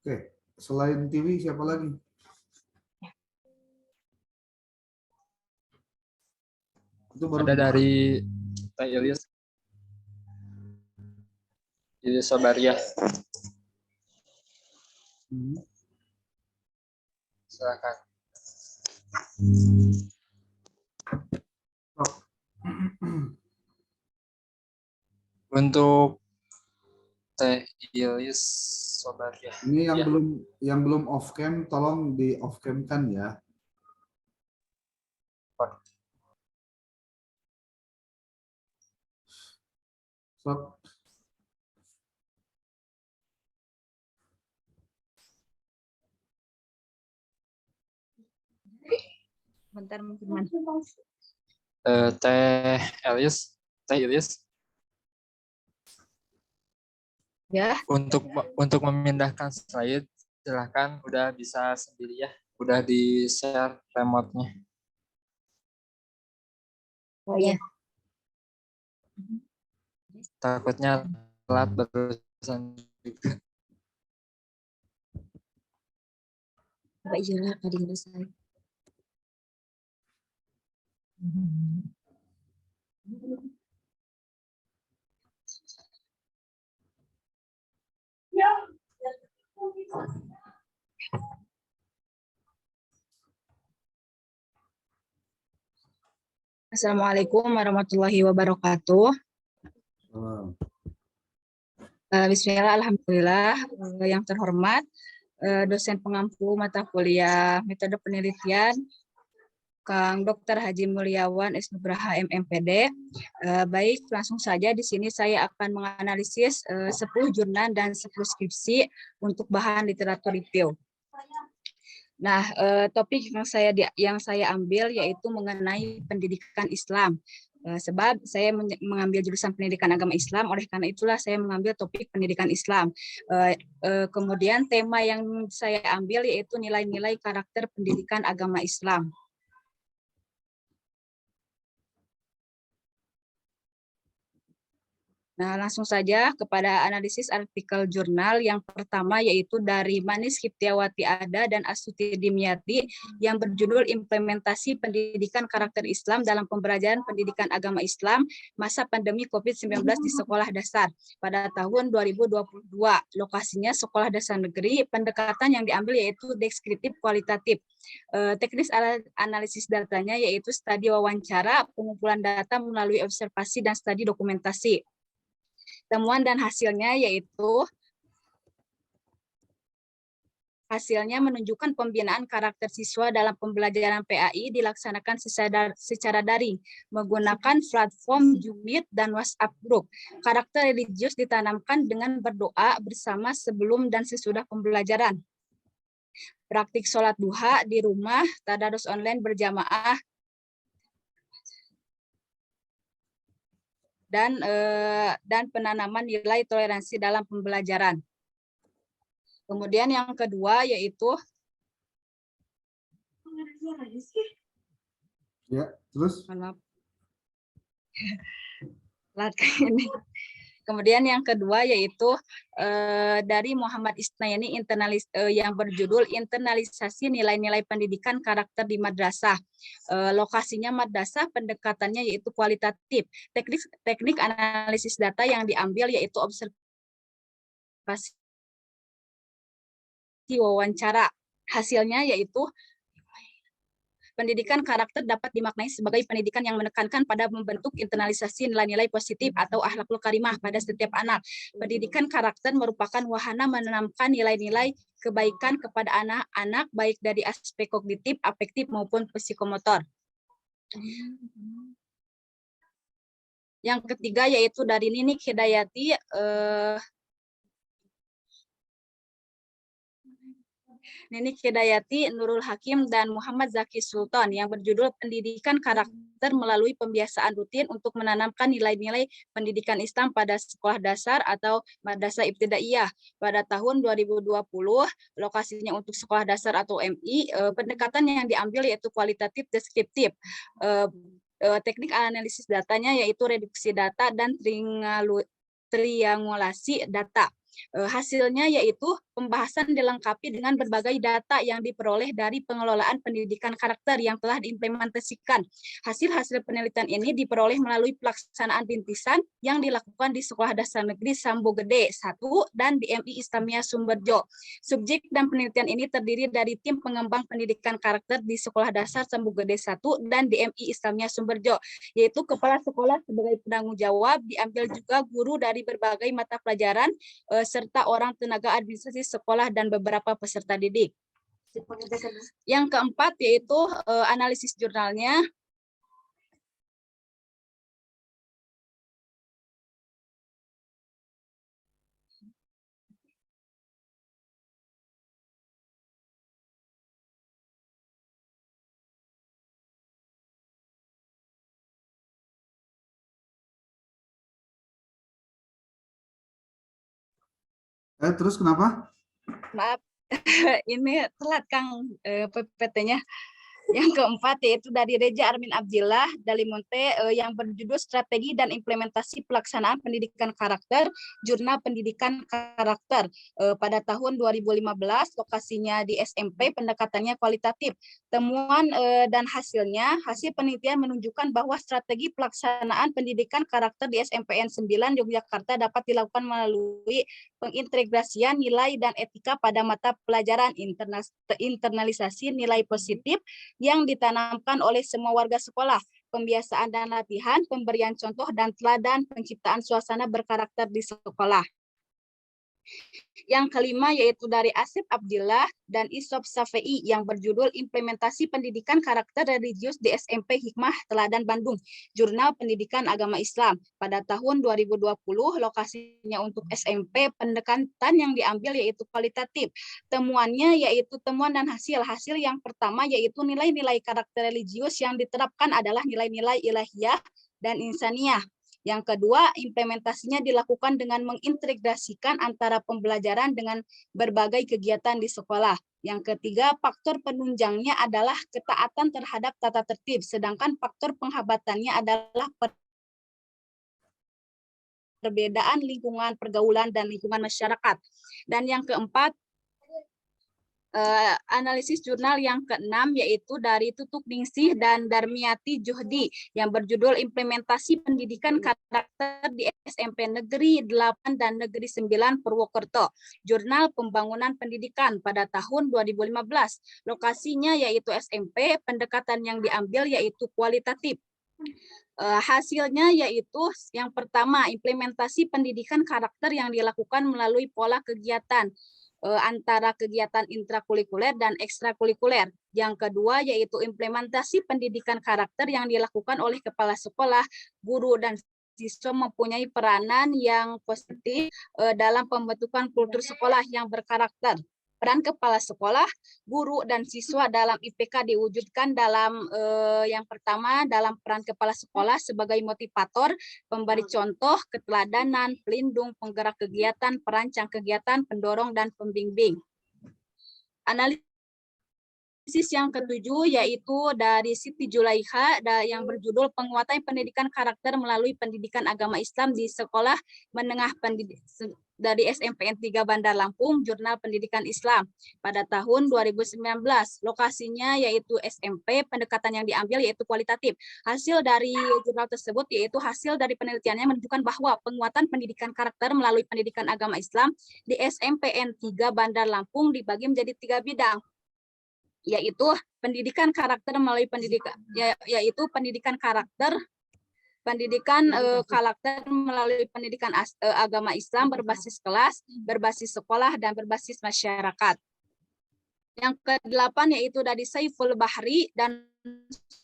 Oke, selain TV siapa lagi? Itu baru
Ada dari Teh Ilyas. Ilyas Sobaria. Silakan. Untuk Teh Ilyas Sobaria.
Ini yang
Ya.
belum off cam, tolong di off cam kan ya. Stop.
Bentar, mungkin.
Teh Ilyas.
Ya.
Untuk memindahkan slide, silahkan, udah bisa sendiri ya. Udah di-share remote-nya.
Oh iya.
Takutnya telat barusan juga.
Pak Ijana tadi selesai.
Assalamualaikum warahmatullahi wabarakatuh. Bismillah, alhamdulillah. Yang terhormat, dosen pengampu mata kuliah metode penelitian, Kang Dr. Haji Mulyawan S. Nugraha MMPD. Baik, langsung saja di sini saya akan menganalisis 10 jurnal dan 10 skripsi untuk bahan literatur review. Nah, topik yang saya ambil yaitu mengenai pendidikan Islam. Sebab saya mengambil jurusan pendidikan agama Islam, oleh karena itulah saya mengambil topik pendidikan Islam. Kemudian tema yang saya ambil yaitu nilai-nilai karakter pendidikan agama Islam. Nah, langsung saja kepada analisis artikel jurnal. Yang pertama yaitu dari Manis Kiptiawati Ada dan Astuti Dimyati yang berjudul Implementasi Pendidikan Karakter Islam dalam Pembelajaran Pendidikan Agama Islam Masa Pandemi COVID-19 di Sekolah Dasar pada tahun 2022. Lokasinya Sekolah Dasar Negeri. Pendekatan yang diambil yaitu deskriptif kualitatif. Teknis analisis datanya yaitu studi wawancara, pengumpulan data melalui observasi dan studi dokumentasi. Temuan dan hasilnya yaitu Hasilnya menunjukkan pembinaan karakter siswa dalam pembelajaran PAI dilaksanakan secara daring menggunakan platform Zoom Meet dan WhatsApp Group. Karakter religius ditanamkan dengan berdoa bersama sebelum dan sesudah pembelajaran. Praktik sholat duha di rumah, tadarus online berjamaah, dan penanaman nilai toleransi dalam pembelajaran. Kemudian yang kedua yaitu
Ya, terus?
ini. Kemudian yang kedua yaitu dari Muhammad Isnaini yang berjudul Internalisasi Nilai-Nilai Pendidikan Karakter di Madrasah. Lokasinya madrasah, pendekatannya yaitu kualitatif. Teknik analisis data yang diambil yaitu observasi wawancara. Hasilnya yaitu pendidikan karakter dapat dimaknai sebagai pendidikan yang menekankan pada membentuk internalisasi nilai-nilai positif atau akhlakul karimah pada setiap anak. Pendidikan karakter merupakan wahana menanamkan nilai-nilai kebaikan kepada anak-anak baik dari aspek kognitif, afektif maupun psikomotor. Yang ketiga yaitu dari Ninik Hidayati, Nurul Hakim, dan Muhammad Zaki Sultan yang berjudul Pendidikan Karakter Melalui Pembiasaan Rutin untuk Menanamkan Nilai-Nilai Pendidikan Islam pada Sekolah Dasar atau Madrasah Ibtidaiyah pada tahun 2020. Lokasinya untuk sekolah dasar atau MI. Pendekatan yang diambil yaitu kualitatif deskriptif. Teknik analisis datanya yaitu reduksi data dan triangulasi data. Hasilnya yaitu pembahasan dilengkapi dengan berbagai data yang diperoleh dari pengelolaan pendidikan karakter yang telah diimplementasikan. Hasil-hasil penelitian ini diperoleh melalui pelaksanaan rintisan yang dilakukan di Sekolah Dasar Negeri Sambo Gede 1 dan di MI Islamiyah Sumberjo. Subjek dan penelitian ini terdiri dari tim pengembang pendidikan karakter di Sekolah Dasar Sambo Gede 1 dan di MI Islamiyah Sumberjo, yaitu kepala sekolah sebagai penanggung jawab, diambil juga guru dari berbagai mata pelajaran, serta orang tenaga administrasi sekolah dan beberapa peserta didik. Yang keempat yaitu analisis jurnalnya.
Terus kenapa?
Maaf, ini telat Kang PPT-nya. Yang keempat yaitu dari Reja Armin Abdillah Dalimonte yang berjudul Strategi dan Implementasi Pelaksanaan Pendidikan Karakter, Jurnal Pendidikan Karakter pada tahun 2015, lokasinya di SMP, pendekatannya kualitatif. Temuan dan hasil penelitian menunjukkan bahwa strategi pelaksanaan pendidikan karakter di SMPN 9 Yogyakarta dapat dilakukan melalui pengintegrasian nilai dan etika pada mata pelajaran, internalisasi nilai positif yang ditanamkan oleh semua warga sekolah, pembiasaan dan latihan, pemberian contoh dan teladan, penciptaan suasana berkarakter di sekolah. Yang kelima yaitu dari Asep Abdillah dan Isop Safei yang berjudul Implementasi Pendidikan Karakter Religius di SMP Hikmah Teladan Bandung, Jurnal Pendidikan Agama Islam pada tahun 2020, lokasinya untuk SMP, pendekatan yang diambil yaitu kualitatif. Temuannya yaitu temuan dan hasil. Hasil yang pertama yaitu nilai-nilai karakter religius yang diterapkan adalah nilai-nilai ilahiyah dan insaniah. Yang kedua, implementasinya dilakukan dengan mengintegrasikan antara pembelajaran dengan berbagai kegiatan di sekolah. Yang ketiga, faktor penunjangnya adalah ketaatan terhadap tata tertib, sedangkan faktor penghambatannya adalah perbedaan lingkungan pergaulan dan lingkungan masyarakat. Dan yang keempat, analisis jurnal yang keenam yaitu dari Tutuk Ningsih dan Darmiati Juhdi yang berjudul Implementasi Pendidikan Karakter di SMP Negeri 8 dan Negeri 9 Purwokerto, Jurnal Pembangunan Pendidikan pada tahun 2015. Lokasinya yaitu SMP, pendekatan yang diambil yaitu kualitatif. Hasilnya yaitu yang pertama, implementasi pendidikan karakter yang dilakukan melalui pola kegiatan. antara kegiatan intrakurikuler dan ekstrakurikuler. Yang kedua yaitu implementasi pendidikan karakter yang dilakukan oleh kepala sekolah, guru, dan siswa mempunyai peranan yang positif dalam pembentukan kultur sekolah yang berkarakter. Peran kepala sekolah, guru, dan siswa dalam IPK diwujudkan dalam yang pertama dalam peran kepala sekolah sebagai motivator, pemberi contoh, keteladanan, pelindung, penggerak kegiatan, perancang kegiatan, pendorong, dan pembimbing. Analisis yang ketujuh yaitu dari Siti Julaiha yang berjudul Penguatan Pendidikan Karakter Melalui Pendidikan Agama Islam di Sekolah Menengah dari SMPN 3 Bandar Lampung, Jurnal Pendidikan Islam pada tahun 2019. Lokasinya yaitu SMP, pendekatan yang diambil yaitu kualitatif. Hasil dari jurnal tersebut yaitu hasil dari penelitiannya menunjukkan bahwa penguatan pendidikan karakter melalui pendidikan agama Islam di SMPN 3 Bandar Lampung dibagi menjadi 3 bidang, yaitu pendidikan karakter melalui pendidikan karakter melalui pendidikan agama Islam berbasis kelas, berbasis sekolah, dan berbasis masyarakat. Yang ke-8 yaitu dari Saiful Bahri dan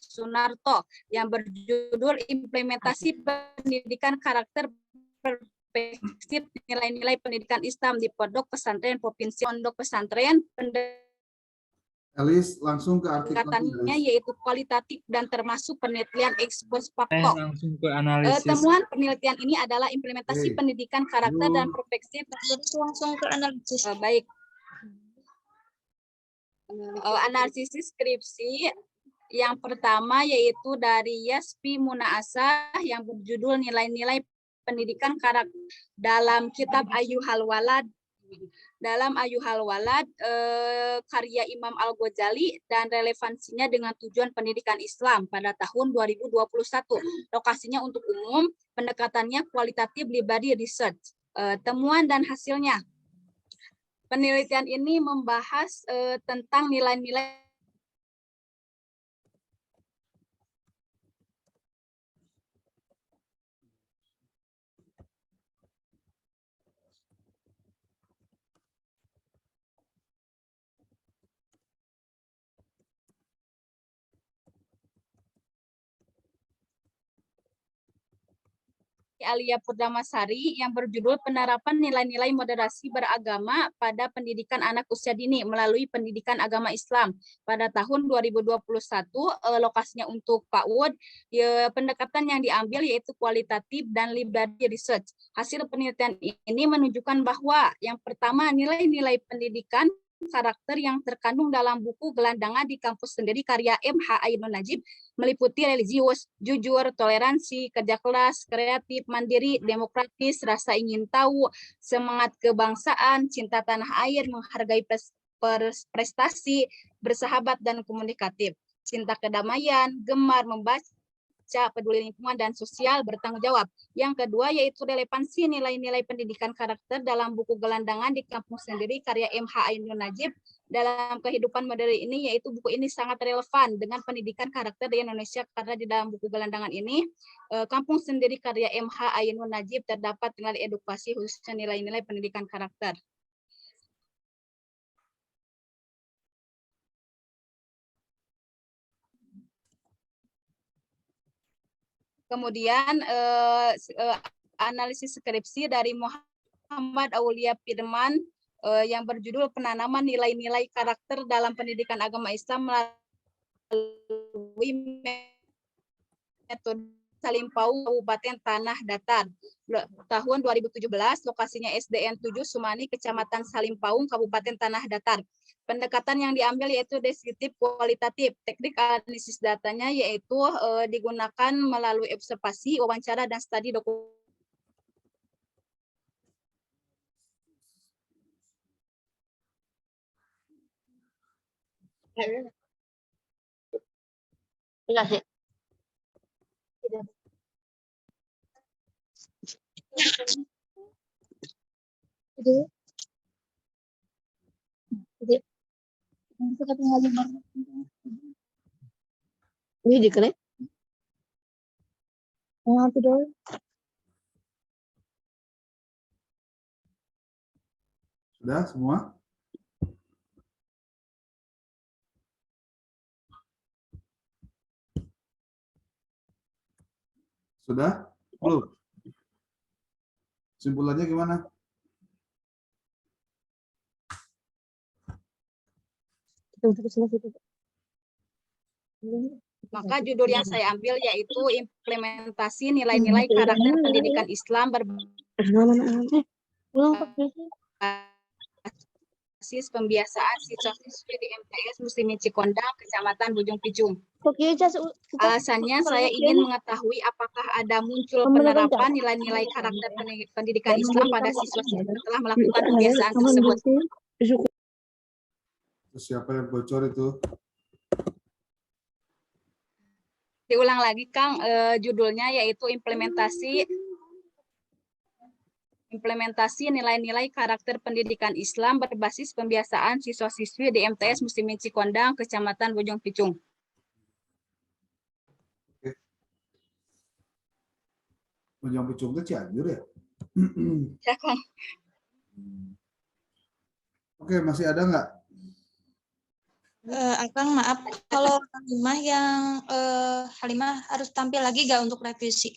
Sunarto yang berjudul Implementasi Pendidikan Karakter Perspektif Nilai-nilai Pendidikan Islam di Pondok Pesantren Provinsi Pondok Pesantren.
Elis, langsung ke artikelnya.
Pendekatannya yaitu kualitatif dan termasuk penelitian ekspos faktor.
Langsung ke analisis.
Temuan penelitian ini adalah implementasi pendidikan karakter dan perspektif.
Langsung ke analisis.
Baik. Analisis skripsi yang pertama yaitu dari Yaspi Munaasa yang berjudul Nilai-nilai Pendidikan Karakter dalam kitab Ayyuhal Walad. Dalam Ayyuhal Walad, karya Imam Al-Ghazali dan relevansinya dengan tujuan pendidikan Islam pada tahun 2021. Lokasinya untuk umum, pendekatannya kualitatif library research. Temuan dan hasilnya. Penelitian ini membahas tentang nilai-nilai Alia Purnamasari yang berjudul Penerapan Nilai-nilai Moderasi Beragama pada Pendidikan Anak Usia Dini melalui Pendidikan Agama Islam pada tahun 2021. Lokasinya untuk PAUD. Pendekatan yang diambil yaitu kualitatif dan library research. Hasil penelitian ini menunjukkan bahwa yang pertama nilai-nilai pendidikan karakter yang terkandung dalam buku Gelandangan di Kampus Sendiri karya M.H. Ainun Najib meliputi religius, jujur, toleransi, kerja keras, kreatif, mandiri, demokratis, rasa ingin tahu, semangat kebangsaan, cinta tanah air, menghargai prestasi, bersahabat dan komunikatif, cinta kedamaian, gemar membaca, peduli lingkungan dan sosial, bertanggung jawab. Yang kedua yaitu relevansi nilai-nilai pendidikan karakter dalam buku Gelandangan di Kampus Sendiri karya M.H. Ainun Najib dalam kehidupan modern ini, yaitu buku ini sangat relevan dengan pendidikan karakter di Indonesia karena di dalam buku Gelandangan ini Kampung Sendiri karya M.H. Ainun Najib terdapat nilai edukasi khususnya nilai-nilai pendidikan karakter. Kemudian analisis skripsi dari Muhammad Aulia Firman yang berjudul Penanaman Nilai-nilai Karakter dalam Pendidikan Agama Islam melalui metode Salimpau Kabupaten Tanah Datar. Tahun 2017, lokasinya SDN 7 Sumani, Kecamatan Salimpaung, Kabupaten Tanah Datar. Pendekatan yang diambil yaitu deskriptif kualitatif. Teknik analisis datanya yaitu digunakan melalui observasi, wawancara, dan studi dokumen.
Ini diklik.
Sudah semua? Sudah? Belum? Kesimpulannya gimana?
Maka judul yang saya ambil yaitu implementasi nilai-nilai karakter pendidikan Islam berbasis pembiasaan siswa-siswi di MTS Muslimin Cikondang, Kecamatan Bujung Picung. Alasannya saya ingin mengetahui apakah ada muncul penerapan nilai-nilai karakter pendidikan Islam pada siswa-siswa setelah melakukan pembiasaan tersebut.
Siapa yang bocor itu?
Diulang lagi, Kang, judulnya yaitu implementasi nilai-nilai karakter pendidikan Islam berbasis pembiasaan siswa-siswi di MTS Muslimin Cikondang, Kecamatan Bujung Picung.
Bujung Picung itu Cianjur ya?
Ya, Kang.
Oke, masih ada nggak?
Akang maaf, kalau Halimah harus tampil lagi nggak untuk revisi?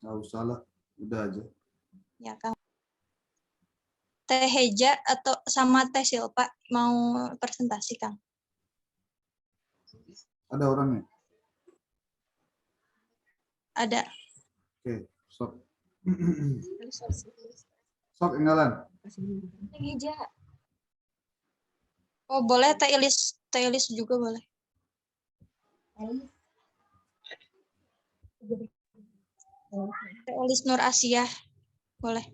Nggak usah lah, udah aja.
Ya, Kang. Teh Heja atau sama Teh Silpa mau presentasi, Kang?
Ada orangnya?
Ada.
Oke, sok. Sok, Enggalan.
Teh Heja.
Oh, boleh Teh Ilis juga boleh. Teh Ilis Nur Asia boleh.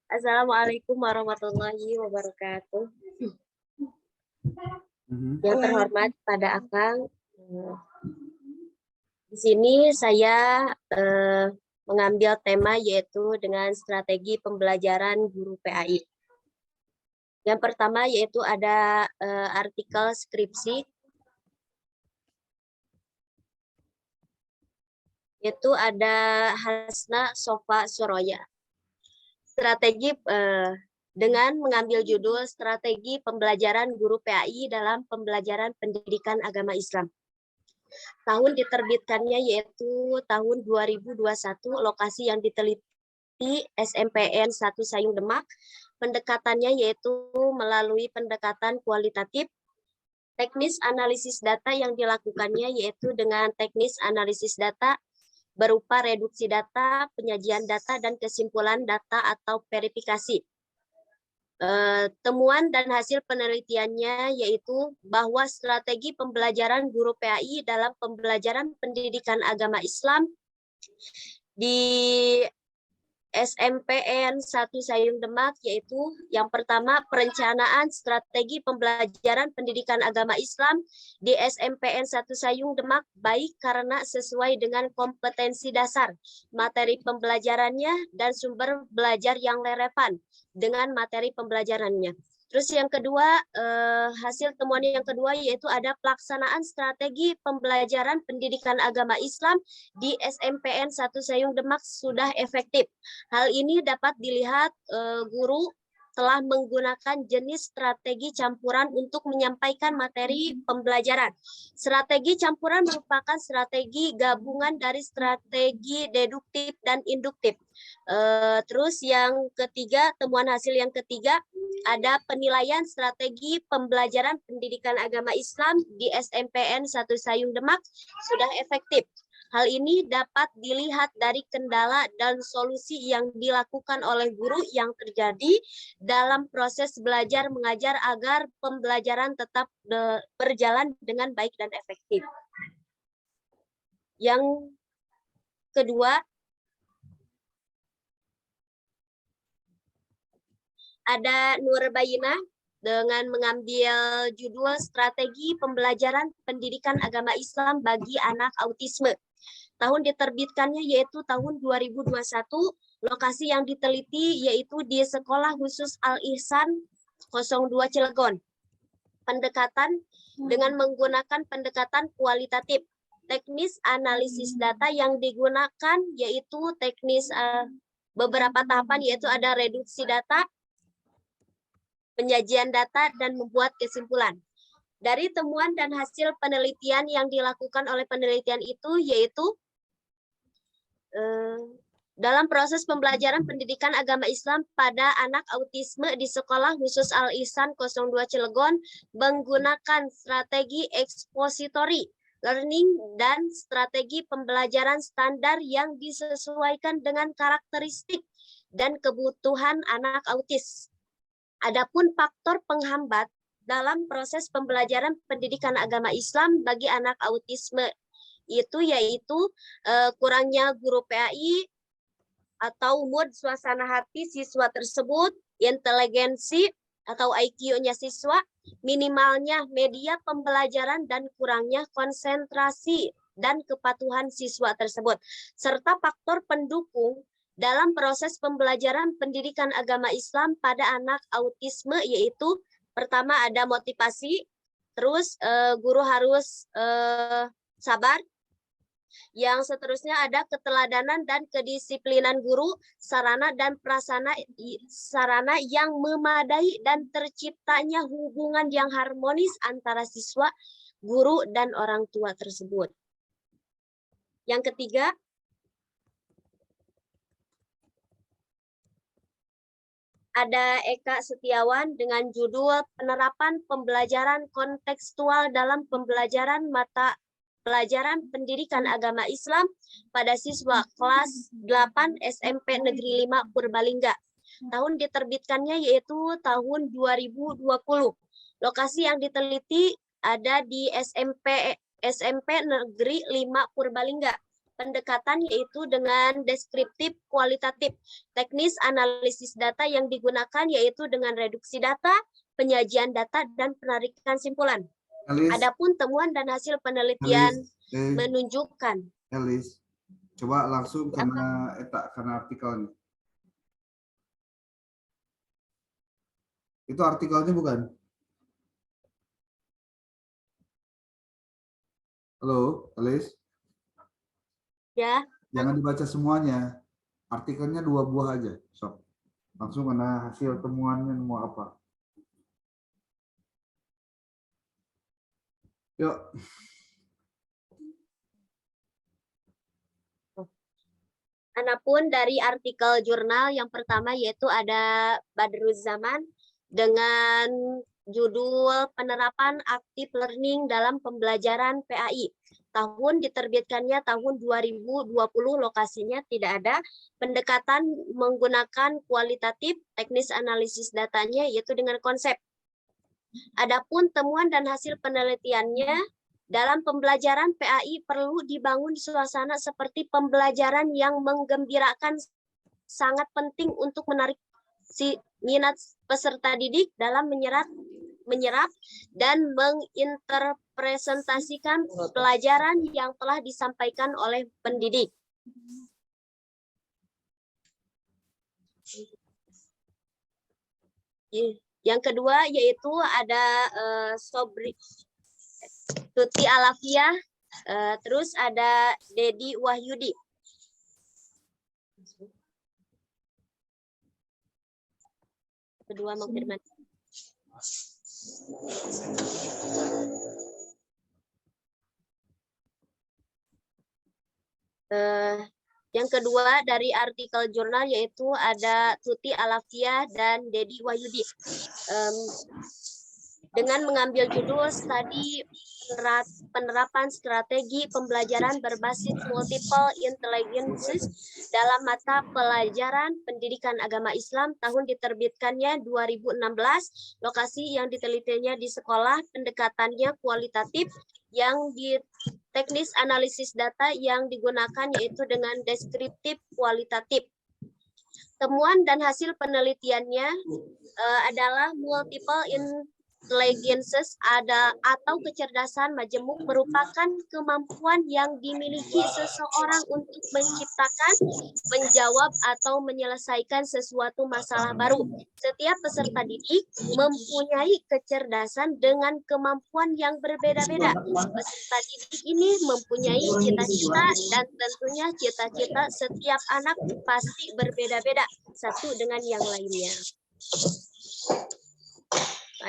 Assalamualaikum warahmatullahi wabarakatuh. Yang terhormat pada Akang, di sini saya mengambil tema yaitu dengan strategi pembelajaran guru PAI. Yang pertama yaitu ada artikel skripsi, yaitu ada Hasna Sofa Soroya. Strategi dengan mengambil judul strategi pembelajaran guru PAI dalam pembelajaran pendidikan agama Islam. Tahun diterbitkannya yaitu tahun 2021, lokasi yang diteliti SMPN 1 Sayung Demak. Pendekatannya yaitu melalui pendekatan kualitatif. Teknis analisis data yang dilakukannya yaitu dengan teknis analisis data berupa reduksi data, penyajian data, dan kesimpulan data atau verifikasi. Temuan dan hasil penelitiannya yaitu bahwa strategi pembelajaran guru PAI dalam pembelajaran pendidikan agama Islam di SMPN 1 Sayung Demak yaitu yang pertama perencanaan strategi pembelajaran pendidikan agama Islam di SMPN 1 Sayung Demak baik karena sesuai dengan kompetensi dasar, materi pembelajarannya, dan sumber belajar yang relevan dengan materi pembelajarannya. Terus yang kedua, hasil temuan yang kedua yaitu ada pelaksanaan strategi pembelajaran pendidikan agama Islam di SMPN 1 Sayung Demak sudah efektif. Hal ini dapat dilihat guru telah menggunakan jenis strategi campuran untuk menyampaikan materi pembelajaran. Strategi campuran merupakan strategi gabungan dari strategi deduktif dan induktif. Terus yang ketiga, temuan hasil yang ketiga, ada penilaian strategi pembelajaran pendidikan agama Islam di SMPN 1 Sayung Demak sudah efektif. Hal ini dapat dilihat dari kendala dan solusi yang dilakukan oleh guru yang terjadi dalam proses belajar mengajar agar pembelajaran tetap berjalan dengan baik dan efektif. Yang kedua, ada Nur Bayinah dengan mengambil judul strategi pembelajaran pendidikan agama Islam bagi anak autisme. Tahun diterbitkannya yaitu tahun 2021, lokasi yang diteliti yaitu di Sekolah Khusus Al-Ihsan 02 Cilegon. Pendekatan dengan menggunakan pendekatan kualitatif. Teknis analisis data yang digunakan yaitu teknis beberapa tahapan yaitu ada reduksi data, penyajian data, dan membuat kesimpulan. Dari temuan dan hasil penelitian yang dilakukan oleh penelitian itu yaitu dalam proses pembelajaran pendidikan agama Islam pada anak autisme di Sekolah Khusus Al-Ihsan 02 Cilegon menggunakan strategi expository learning dan strategi pembelajaran standar yang disesuaikan dengan karakteristik dan kebutuhan anak autis. Adapun faktor penghambat dalam proses pembelajaran pendidikan agama Islam bagi anak autisme itu yaitu kurangnya guru PAI atau mood suasana hati siswa tersebut, inteligensi atau IQ-nya siswa, minimalnya media pembelajaran dan kurangnya konsentrasi dan kepatuhan siswa tersebut, serta faktor pendukung dalam proses pembelajaran pendidikan agama Islam pada anak autisme yaitu pertama ada motivasi, terus guru harus sabar. Yang seterusnya ada keteladanan dan kedisiplinan guru, sarana dan prasarana sarana yang memadai dan terciptanya hubungan yang harmonis antara siswa, guru, dan orang tua tersebut. Yang ketiga, ada Eka Setiawan dengan judul Penerapan Pembelajaran Kontekstual dalam Pembelajaran Mata Pelajaran Pendidikan Agama Islam pada siswa kelas 8 SMP Negeri 5 Purbalingga. Tahun diterbitkannya yaitu tahun 2020. Lokasi yang diteliti ada di SMP Negeri 5 Purbalingga. Pendekatan yaitu dengan deskriptif kualitatif. Teknis analisis data yang digunakan yaitu dengan reduksi data, penyajian data, dan penarikan simpulan. Adapun temuan dan hasil penelitian menunjukkan.
Elis, coba langsung karena artikelnya. Itu artikelnya bukan? Halo, Elis?
Ya.
Jangan dibaca semuanya. Artikelnya 2 buah aja. Sok. Langsung karena hasil temuannya mau apa. Yuk.
Adapun dari artikel jurnal yang pertama yaitu ada Badruzzaman dengan judul Penerapan Aktif Learning dalam Pembelajaran PAI. Tahun diterbitkannya tahun 2020, lokasinya tidak ada. Pendekatan menggunakan kualitatif, teknis analisis datanya yaitu dengan konsep. Adapun temuan dan hasil penelitiannya, dalam pembelajaran PAI perlu dibangun suasana seperti pembelajaran yang menggembirakan, sangat penting untuk menarik minat peserta didik dalam menyerap dan menginterpresentasikan pelajaran yang telah disampaikan oleh pendidik. Yang kedua yaitu ada Tuti Alafia, terus ada Dedi Wahyudi. Kedua mengafirmasi. Yang kedua dari artikel jurnal yaitu ada Tuti Alafia dan Dedi Wahyudi. Dengan mengambil judul Studi Penerapan Strategi Pembelajaran Berbasis Multiple Intelligences dalam Mata Pelajaran Pendidikan Agama Islam, tahun diterbitkannya 2016, lokasi yang ditelitinya di sekolah, pendekatannya kualitatif, yang di teknis analisis data yang digunakan yaitu dengan deskriptif kualitatif. Temuan dan hasil penelitiannya adalah multiple intelligences atau kecerdasan majemuk merupakan kemampuan yang dimiliki seseorang untuk menciptakan, menjawab, atau menyelesaikan sesuatu masalah baru. Setiap peserta didik mempunyai kecerdasan dengan kemampuan yang berbeda-beda. Peserta didik ini mempunyai cita-cita dan tentunya cita-cita setiap anak pasti berbeda-beda satu dengan yang lainnya.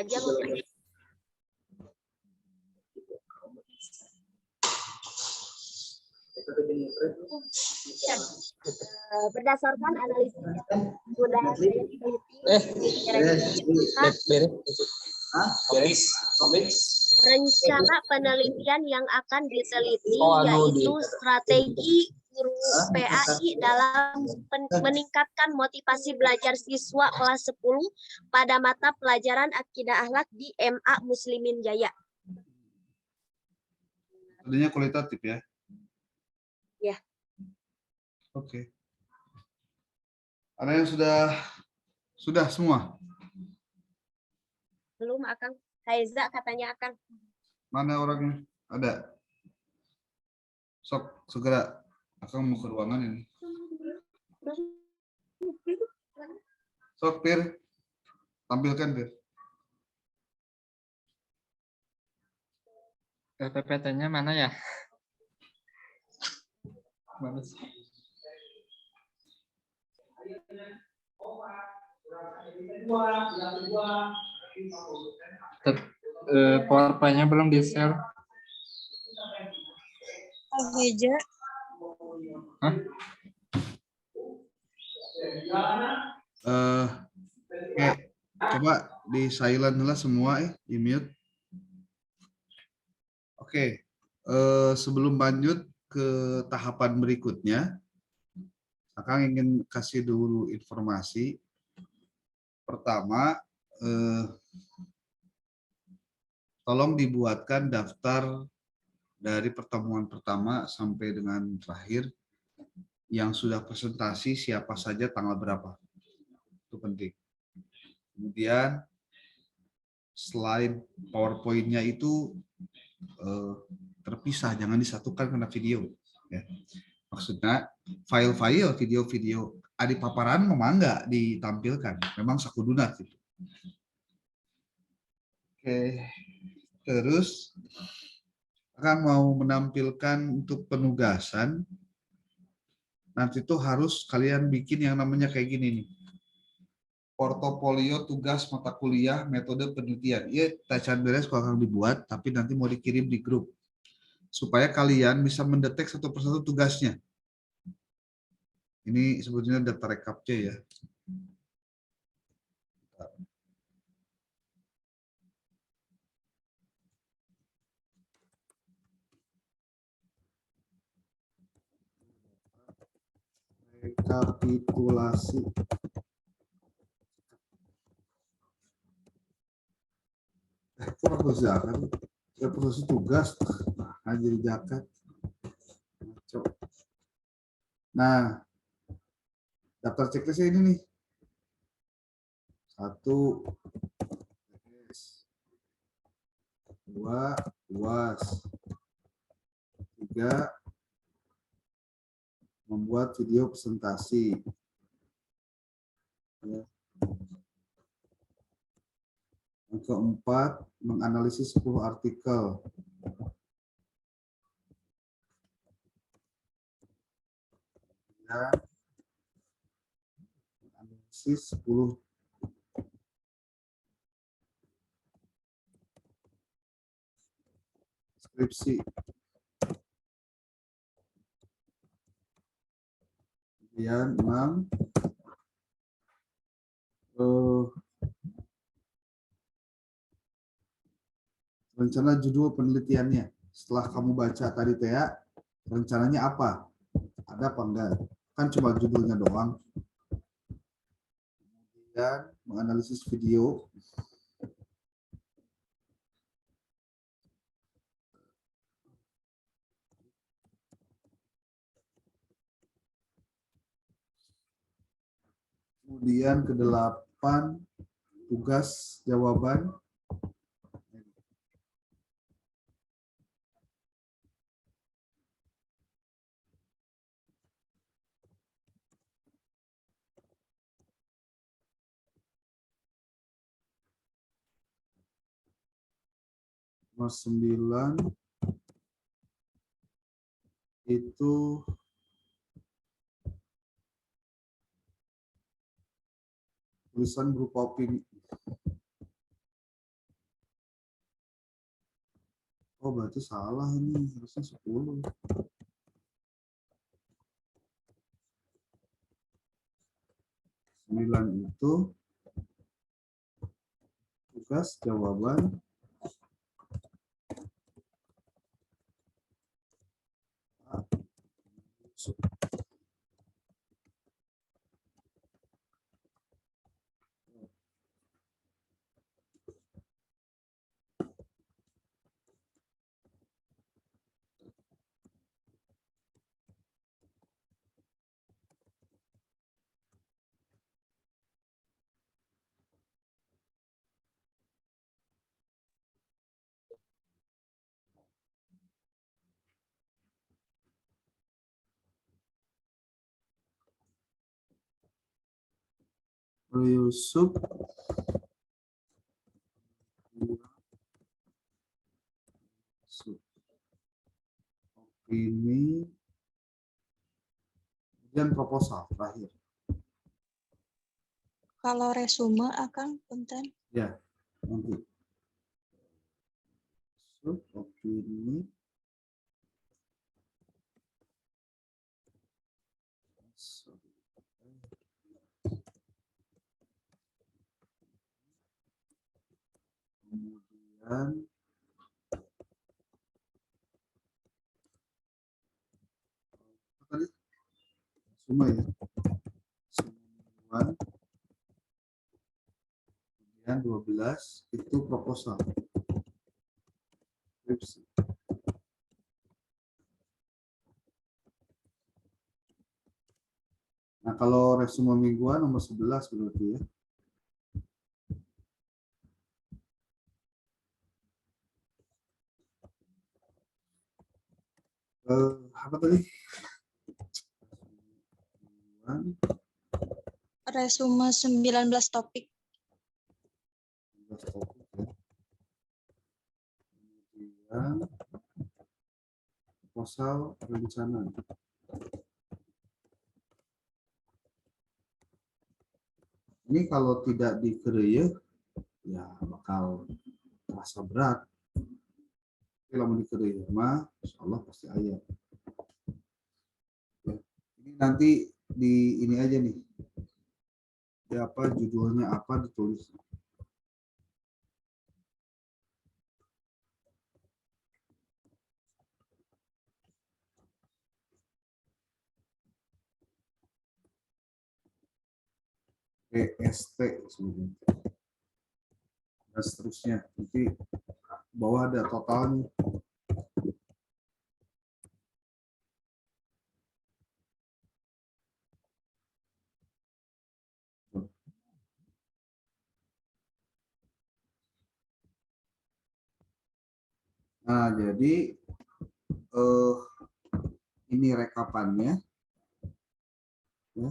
aja Bapak. Berdasarkan analisis yang sudah saya teliti, rencana penelitian yang akan diteliti yaitu strategi guru PAI dalam meningkatkan motivasi belajar siswa kelas 10 pada mata pelajaran akidah akhlak di MA Muslimin Jaya.
Artinya kualitatif ya?
Ya.
Oke. Ada yang sudah semua?
Belum Akang. Haiza katanya Akang.
Mana orangnya? Ada. Sok, segera. Akang mau ke ruangan ini. Sok, Pir. Tampilkan, Pir.
PPT-nya mana ya? Mana sih? PowerPoint-nya belum di-share.
Heja.
Hah?
Oke, coba di silent lah semua, di mute. Oke, sebelum lanjut ke tahapan berikutnya, Akang ingin kasih dulu informasi. Pertama, tolong dibuatkan daftar dari pertemuan pertama sampai dengan terakhir yang sudah presentasi siapa saja tanggal berapa. Itu penting. Kemudian slide PowerPoint-nya itu terpisah, jangan disatukan karena video. Ya. Maksudnya file-file video-video di paparan memang nggak ditampilkan, memang sakuduna gitu. Oke, terus akan mau menampilkan untuk penugasan. Nanti tuh harus kalian bikin yang namanya kayak gini nih. Portofolio tugas mata kuliah metode penelitian. Iya, tacan beres kalau akan dibuat, tapi nanti mau dikirim di grup. Supaya kalian bisa mendetek satu persatu tugasnya. Ini sebetulnya data rekapnya ya. Rekapitulasi. Kok aku zakat? Proses tugas. Nah, jadi zakat. Nah, daftar checklistnya ini nih. 1, 2, UAS. 3, membuat video presentasi. Ya. Yang keempat, menganalisis 10 artikel. Dan menganalisis 10 skripsi. Kemudian 6, rencana judul penelitiannya. Setelah kamu baca tadi Tea, rencananya apa? Ada apa enggak? Kan cuma judulnya doang. Kemudian menganalisis video. Kemudian ke-8, tugas jawaban. Nomor 9 itu tulisan berupa opini. Oh, berarti salah ini, harusnya 10. Sembilan itu tugas jawaban Yusuf ini kemudian proposal terakhir.
Kalau resume akan punten.
Ya, nanti. Opini. Kemudian tadi semua ya. Semua. Kemudian 12 itu proposal. Skripsi. Nah, kalau resume mingguan nomor 11 berarti ya. Apa tadi?
Resume 19 topik.
19 topik ya. Kemudian proposal rencana. Ini kalau tidak dikereuyeuh ya bakal terasa berat. Kalau mau dikereuyeuh mah insyaallah pasti aya. Ya. Ini nanti di ini aja nih. Ya apa judulnya apa ditulis. PST sebenarnya. Dan seterusnya. Nanti bawah ada totalnya. Nah, jadi ini rekapannya. Ya.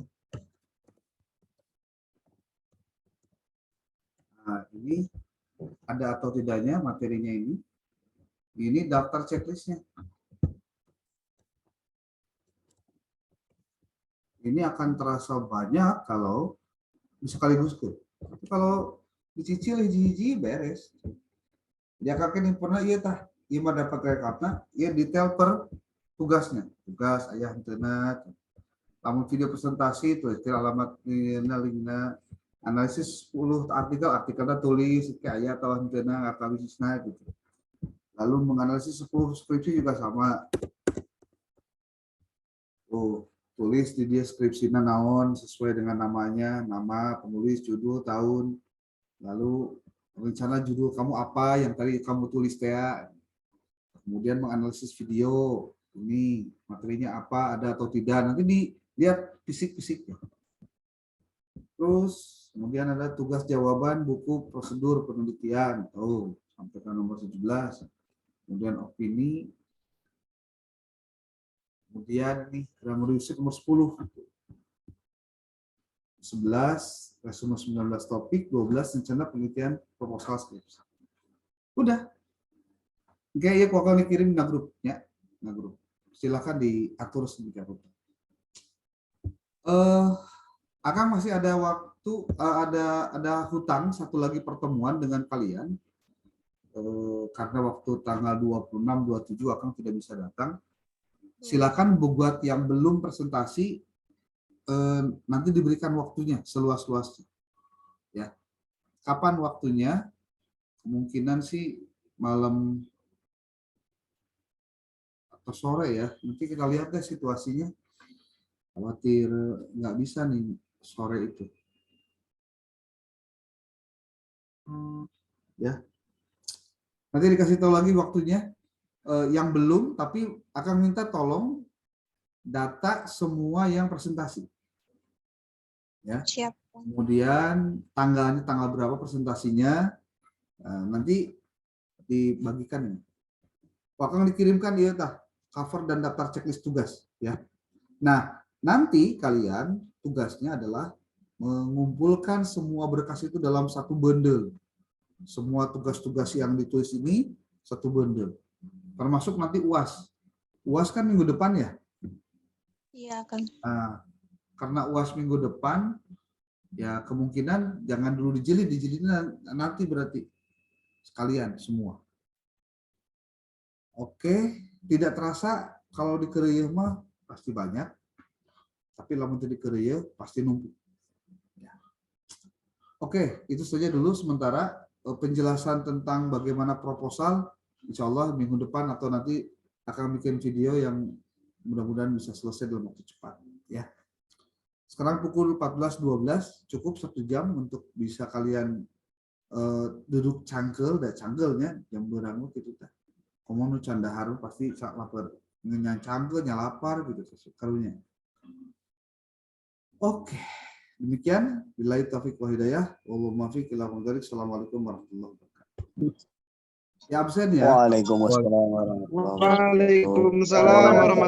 Nah, ini ada atau tidaknya materinya ini. Ini daftar checklistnya. Ini akan terasa banyak kalau sekaligus ke. Tapi kalau dicicil hiji-hiji beres. Ya kakek pernah iya tah, iya mah dapat rekapna, iya detail per tugasnya. Tugas ayah internet. Lamun video presentasi itu alamat linkna, analisis 10 artikelnya tulis kayak ayah atau internet atau bisnisnya gitu. Lalu menganalisis 10 skripsi juga sama. Oh, tulis di dia skripsinya naon sesuai dengan namanya, nama, penulis, judul, tahun. Lalu rencana judul kamu apa yang tadi kamu tulis ya. Kemudian menganalisis video, ini materinya apa, ada atau tidak. Nanti dilihat fisik-fisiknya. Terus kemudian ada tugas jawaban buku prosedur penelitian. Oh, sampai ke nomor 17. Kemudian opini. Kemudian nih grammar usage nomor 10. 11 resume 19 topik, 12 rencana penelitian proposal skripsi. Udah. Oke, ya kok kalian kirim ke grup ya, ke grup. Silakan diatur sedikit rupa. Akang masih ada waktu, ada hutang satu lagi pertemuan dengan kalian karena waktu tanggal 26, 27 Akang tidak bisa datang. Silakan buat yang belum presentasi nanti diberikan waktunya seluas-luasnya. Ya. Kapan waktunya? Kemungkinan sih malam atau sore ya. Nanti kita lihat deh situasinya. Khawatir nggak bisa nih sore itu. Ya. Nanti dikasih tahu lagi waktunya. Yang belum, tapi akan minta tolong data semua yang presentasi. Ya.
Siap.
Kemudian tanggalnya tanggal berapa presentasinya, nanti dibagikan. Akan dikirimkan ya tah cover dan daftar checklist tugas ya. Nah, nanti kalian tugasnya adalah mengumpulkan semua berkas itu dalam satu bundle. Semua tugas-tugas yang ditulis ini satu bundle. Termasuk nanti UAS. UAS kan minggu depan ya?
Iya kan.
Nah, karena UAS minggu depan, ya kemungkinan jangan dulu dijilidnya nanti berarti sekalian semua. Oke, tidak terasa kalau di Korea mah pasti banyak, tapi lamun di Korea pasti numpuk. Ya. Oke, itu saja dulu sementara penjelasan tentang bagaimana proposal. Insya Allah minggu depan atau nanti akan bikin video yang mudah-mudahan bisa selesai dalam waktu cepat. Ya. Sekarang pukul 14.12, cukup 1 jam untuk bisa kalian duduk cangkel, dan cangkelnya jam berangut gitu. Komono canda haru pasti sak lapar, ngenyan cangkel, nyalapar gitu karunya. Oke, demikian. Billahi taufiq wa hidayah. Wallahu muwaffiq ila aqwamit thoriq. Assalamualaikum warahmatullahi wabarakatuh. Ya absen ya.
Waalaikumsalam warahmatullahi wabarakatuh.
Waalaikumsalam warahmatullahi